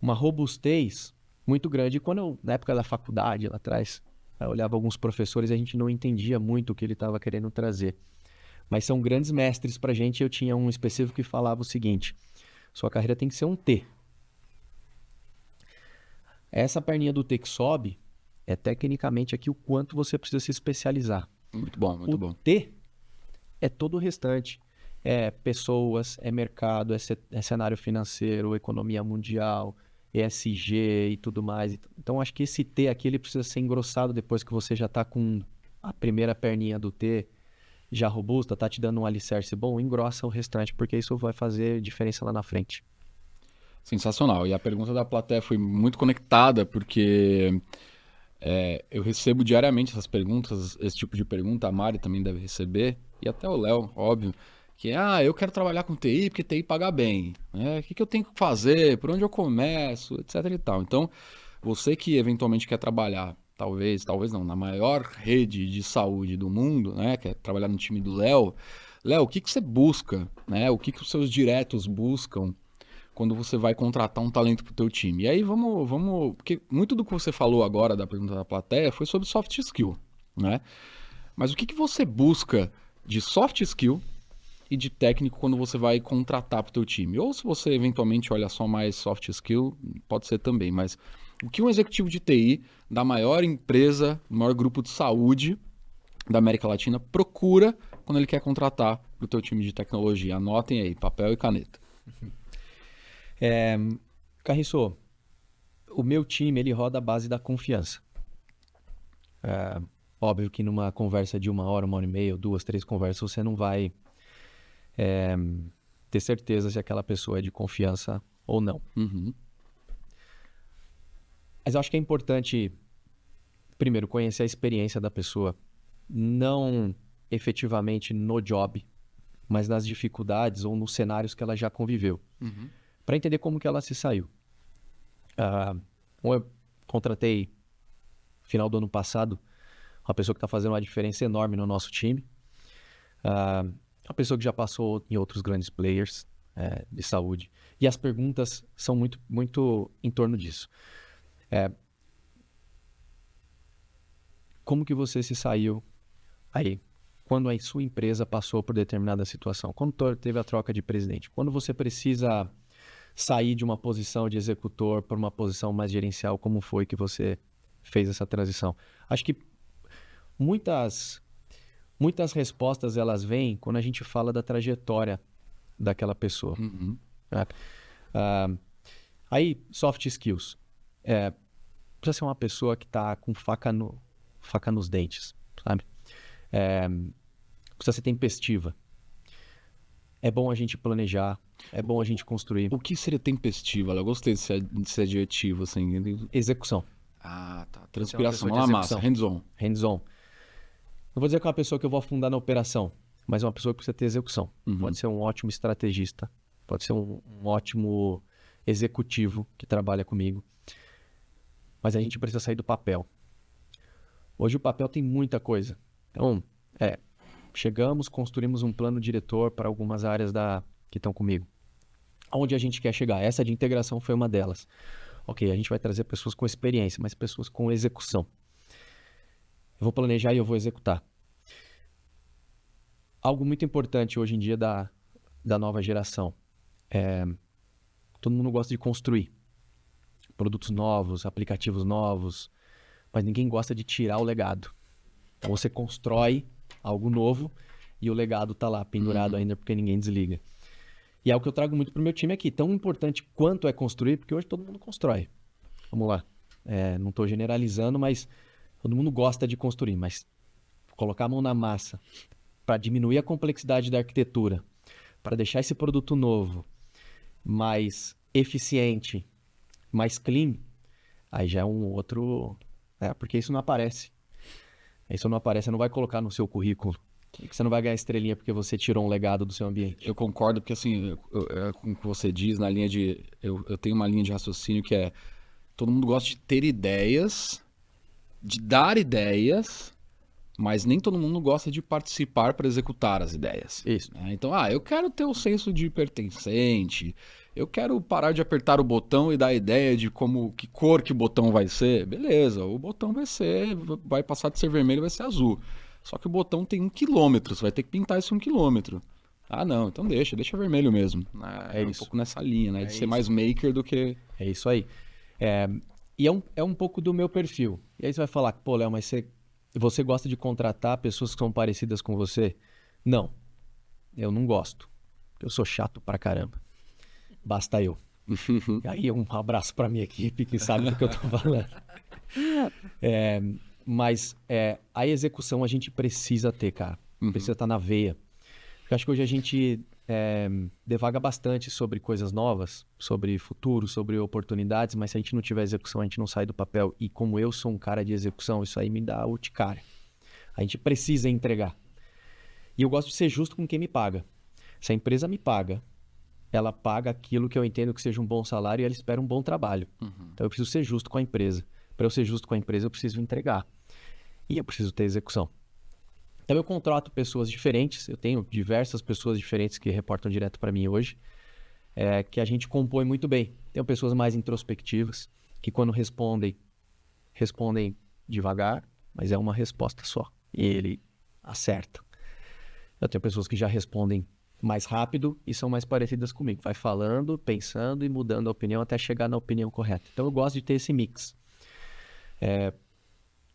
uma robustez muito grande. E quando na época da faculdade, lá atrás, eu olhava alguns professores e a gente não entendia muito o que ele estava querendo trazer. Mas são grandes mestres para a gente. Eu tinha um específico que falava o seguinte, sua carreira tem que ser um T. Essa perninha do T que sobe é tecnicamente aqui o quanto você precisa se especializar. Muito bom, muito bom. O T é todo o restante. É pessoas, é mercado, é cenário financeiro, economia mundial, ESG e tudo mais. Então, acho que esse T aqui ele precisa ser engrossado depois que você já está com a primeira perninha do T já robusta, está te dando um alicerce bom, engrossa o restante, porque isso vai fazer diferença lá na frente. Sensacional. E a pergunta da plateia foi muito conectada, porque eu recebo diariamente essas perguntas, esse tipo de pergunta, a Mari também deve receber, e até o Léo, óbvio, que eu quero trabalhar com TI porque TI paga bem, né? O que eu tenho que fazer, por onde eu começo, etc e tal. Então, você que eventualmente quer trabalhar, talvez não, na maior rede de saúde do mundo, né? Quer trabalhar no time do Léo, o que você busca, né? O que os seus diretos buscam quando você vai contratar um talento para o teu time? E aí vamos, porque muito do que você falou agora da pergunta da plateia foi sobre soft skill, né? Mas o que você busca de soft skill e de técnico quando você vai contratar para o teu time? Ou se você eventualmente olha só mais soft skill, pode ser também, mas o que um executivo de TI da maior empresa, do maior grupo de saúde da América Latina procura quando ele quer contratar para o teu time de tecnologia? Anotem aí, papel e caneta. Carriço, o meu time ele roda à base da confiança. Óbvio que numa conversa de 1 hora, 1 hora e meia, 2, 3 conversas, você não vai ter certeza se aquela pessoa é de confiança ou não. Uhum. Mas eu acho que é importante, primeiro, conhecer a experiência da pessoa. Não efetivamente no job, mas nas dificuldades ou nos cenários que ela já conviveu, para entender como que ela se saiu. Eu contratei, final do ano passado, uma pessoa que está fazendo uma diferença enorme no nosso time, uma pessoa que já passou em outros grandes players de saúde. E as perguntas são muito, muito em torno disso. Como que você se saiu aí, quando a sua empresa passou por determinada situação? Quando teve a troca de presidente? Quando você precisa sair de uma posição de executor para uma posição mais gerencial, como foi que você fez essa transição? Acho que muitas respostas elas vêm quando a gente fala da trajetória daquela pessoa. Aí, soft skills. Precisa ser uma pessoa que está com faca nos dentes, sabe? Precisa ser tempestiva. É bom a gente planejar, é bom a gente construir. O que seria tempestiva? Eu gostei desse adjetivo, assim. Execução. Ah, tá. Transpiração, pessoa de na massa, execução. hands-on. Hands-on. Não vou dizer que é uma pessoa que eu vou afundar na operação, mas é uma pessoa que precisa ter execução. Pode ser um ótimo estrategista, pode ser um ótimo executivo que trabalha comigo, mas a gente precisa sair do papel. Hoje o papel tem muita coisa. Então, chegamos, construímos um plano diretor para algumas áreas que estão comigo. Aonde a gente quer chegar? Essa de integração foi uma delas. Ok, a gente vai trazer pessoas com experiência, mas pessoas com execução. Eu vou planejar e eu vou executar. Algo muito importante hoje em dia da nova geração. Todo mundo gosta de construir produtos novos, aplicativos novos, mas ninguém gosta de tirar o legado. Então você constrói algo novo e o legado está lá pendurado ainda porque ninguém desliga. E é o que eu trago muito para o meu time aqui. Tão importante quanto é construir, porque hoje todo mundo constrói. Vamos lá. Não estou generalizando, mas todo mundo gosta de construir. Mas colocar a mão na massa para diminuir a complexidade da arquitetura, para deixar esse produto novo mais eficiente, mais clean, aí já é um outro... porque isso não aparece. Isso não aparece, você não vai colocar no seu currículo. Você não vai ganhar estrelinha porque você tirou um legado do seu ambiente. Eu concordo, porque assim, com o que você diz, na linha de... Eu tenho uma linha de raciocínio que é... Todo mundo gosta de ter ideias, de dar ideias, mas nem todo mundo gosta de participar para executar as ideias. Isso. Né? Então, eu quero ter o senso de pertencente, eu quero parar de apertar o botão e dar ideia de que cor que o botão vai ser. Beleza, o botão vai passar de ser vermelho e vai ser azul. Só que o botão tem 1 quilômetro, você vai ter que pintar esse 1 quilômetro. Não, então deixa vermelho mesmo. É um pouco nessa linha, né? De ser mais maker do que... É isso aí. E é um pouco do meu perfil. E aí você vai falar, pô, Léo, mas você gosta de contratar pessoas que são parecidas com você? Não, eu não gosto. Eu sou chato pra caramba. Basta eu. E aí um abraço pra minha equipe que sabe do que eu tô falando. Mas a execução a gente precisa ter, cara. Precisa estar na veia. Eu acho que hoje a gente devaga bastante sobre coisas novas, sobre futuro, sobre oportunidades, mas se a gente não tiver execução, a gente não sai do papel. E como eu sou um cara de execução, isso aí me dá urticária. A gente precisa entregar. E eu gosto de ser justo com quem me paga. Se a empresa me paga, ela paga aquilo que eu entendo que seja um bom salário e ela espera um bom trabalho. Então eu preciso ser justo com a empresa. Para eu ser justo com a empresa, eu preciso entregar. E eu preciso ter execução. Então eu contrato pessoas diferentes, eu tenho diversas pessoas diferentes que reportam direto para mim hoje, que a gente compõe muito bem. Tenho pessoas mais introspectivas, que quando respondem devagar, mas é uma resposta só. E ele acerta. Eu tenho pessoas que já respondem mais rápido e são mais parecidas comigo. Vai falando, pensando e mudando a opinião até chegar na opinião correta. Então eu gosto de ter esse mix.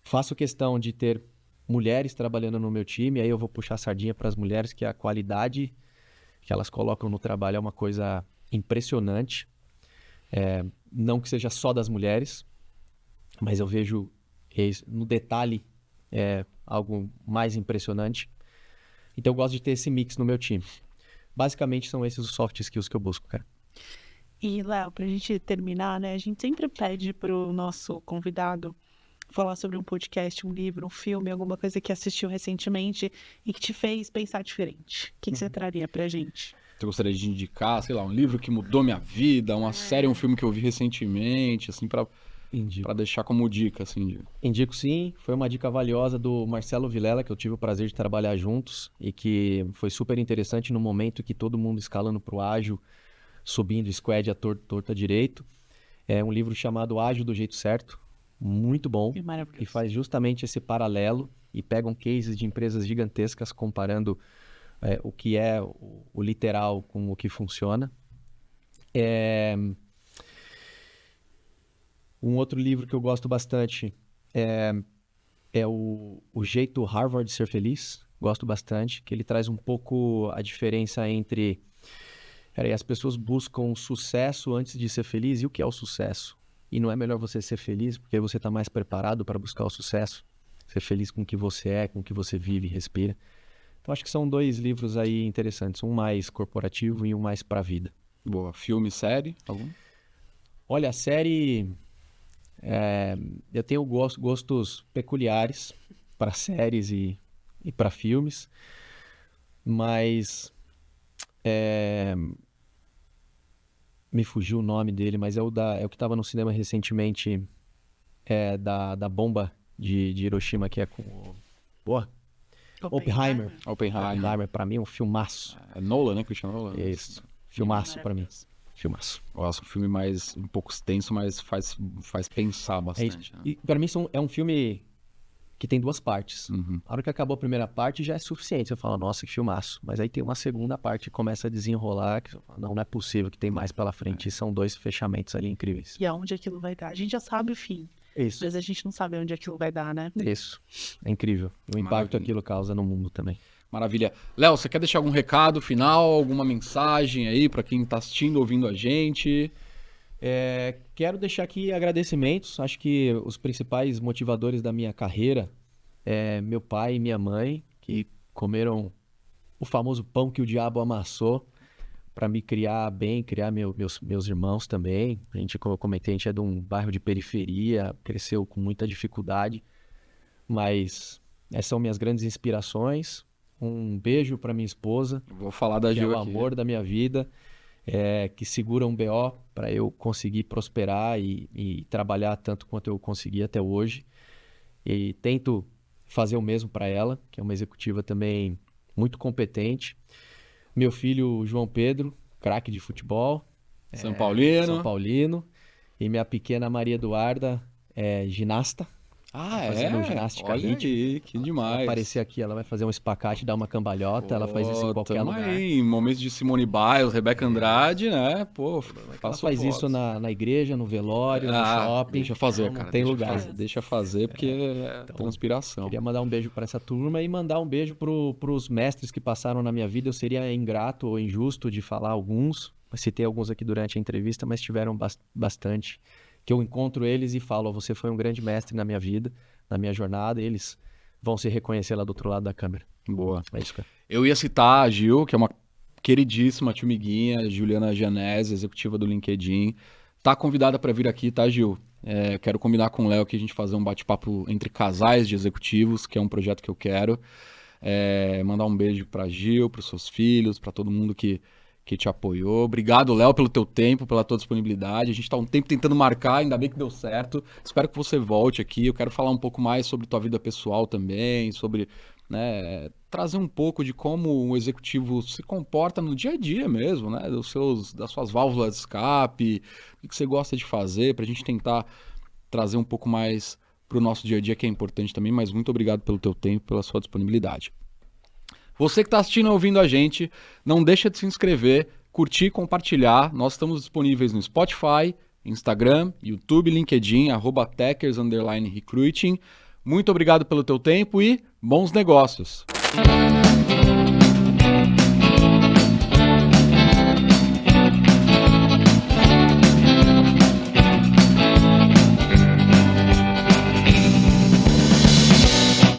Faço questão de ter mulheres trabalhando no meu time, aí eu vou puxar a sardinha para as mulheres, que a qualidade que elas colocam no trabalho é uma coisa impressionante. Não que seja só das mulheres, mas eu vejo no detalhe algo mais impressionante. Então eu gosto de ter esse mix no meu time. Basicamente são esses os soft skills que eu busco, cara. E, Léo, pra gente terminar, né? A gente sempre pede pro nosso convidado falar sobre um podcast, um livro, um filme, alguma coisa que assistiu recentemente e que te fez pensar diferente. O que você traria pra gente? Você gostaria de indicar, sei lá, um livro que mudou minha vida, uma série, um filme que eu vi recentemente, assim, pra deixar como dica, assim. Indico sim, foi uma dica valiosa do Marcelo Vilela, que eu tive o prazer de trabalhar juntos e que foi super interessante no momento que todo mundo escalando pro ágil, subindo squad a torta direito. É um livro chamado Ágil do Jeito Certo, muito bom, Que maravilhoso. e faz justamente esse paralelo e pegam cases de empresas gigantescas comparando o que é o literal com o que funciona. Um outro livro que eu gosto bastante é o Jeito Harvard de Ser Feliz. Gosto bastante, que ele traz um pouco a diferença entre... as pessoas buscam sucesso antes de ser feliz. E o que é o sucesso? E não é melhor você ser feliz porque você está mais preparado para buscar o sucesso? Ser feliz com o que você é, com o que você vive e respira. Então acho que são 2 livros aí interessantes. Um mais corporativo e um mais para a vida. Boa. Filme, série, algum? Olha, a série... eu tenho gostos peculiares para séries e para filmes, mas me fugiu o nome dele, mas é o que estava no cinema recentemente, da bomba de Hiroshima, que é com o Oppenheimer. Oppenheimer, para mim, é um filmaço. É Nolan, né? Christian Nolan? Isso, filmaço para mim. Filmaço. Nossa, um filme mais um pouco extenso, mas faz pensar bastante. Né? E para mim é um filme que tem 2 partes. Uhum. A hora que acabou a primeira parte já é suficiente. Você fala, nossa, que filmaço. Mas aí tem uma segunda parte que começa a desenrolar, que você fala, não é possível que tem mais pela frente. E são 2 fechamentos ali incríveis. E aonde aquilo vai dar? A gente já sabe o fim, Isso. mas a gente não sabe onde aquilo vai dar, né? Isso. É incrível. O impacto Maravilha. que aquilo causa no mundo também. Maravilha. Léo, você quer deixar algum recado final, alguma mensagem aí para quem tá assistindo, ouvindo a gente? Quero deixar aqui agradecimentos. Acho que os principais motivadores da minha carreira é meu pai e minha mãe, que comeram o famoso pão que o diabo amassou para me criar bem, criar meus irmãos também. A gente, como eu comentei, a gente é de um bairro de periferia, cresceu com muita dificuldade, mas essas são minhas grandes inspirações. Um beijo para minha esposa, Vou falar da que é Gil o aqui. amor da minha vida, que segura um BO para eu conseguir prosperar e trabalhar tanto quanto eu consegui até hoje. E tento fazer o mesmo para ela, que é uma executiva também muito competente. Meu filho João Pedro, craque de futebol. São Paulino. São Paulino. E minha pequena Maria Eduarda é ginasta. Ah, fazendo ginástica Olha elite. aí, que demais. Ela aparecer aqui, ela vai fazer um espacate, dar uma cambalhota, ela faz isso em qualquer tamo lugar. aí, em momentos de Simone Biles, Rebeca Andrade, né? Pô, Ela faço faz fotos. isso na igreja, no velório, no shopping. Deixa fazer, Não cara. tem deixa lugar. fazer, deixa fazer, porque é transpiração. Queria mandar um beijo para essa turma e mandar um beijo pros mestres que passaram na minha vida. Eu seria ingrato ou injusto de falar alguns, citei alguns aqui durante a entrevista, mas tiveram bastante, que eu encontro eles e falo, ó, você foi um grande mestre na minha vida, na minha jornada, e eles vão se reconhecer lá do outro lado da câmera. Boa. É isso, cara. Eu ia citar a Gil, que é uma queridíssima timiguinha, Juliana Gianese, executiva do LinkedIn. Tá convidada para vir aqui, tá, Gil? Eu quero combinar com o Léo que a gente fazer um bate-papo entre casais de executivos, que é um projeto que eu quero. Mandar um beijo pra Gil, pros seus filhos, para todo mundo que te apoiou. Obrigado, Léo, pelo teu tempo, pela tua disponibilidade. A gente tá um tempo tentando marcar, ainda bem que deu certo. Espero que você volte aqui. Eu quero falar um pouco mais sobre tua vida pessoal também, sobre, né, trazer um pouco de como um executivo se comporta no dia a dia mesmo, né, das suas válvulas de escape, o que você gosta de fazer, pra gente tentar trazer um pouco mais pro nosso dia a dia, que é importante também. Mas muito obrigado pelo teu tempo, pela sua disponibilidade. Você que está assistindo e ouvindo a gente, não deixa de se inscrever, curtir, compartilhar. Nós estamos disponíveis no Spotify, Instagram, YouTube, LinkedIn, @Techers_Recruiting. Muito obrigado pelo teu tempo e bons negócios!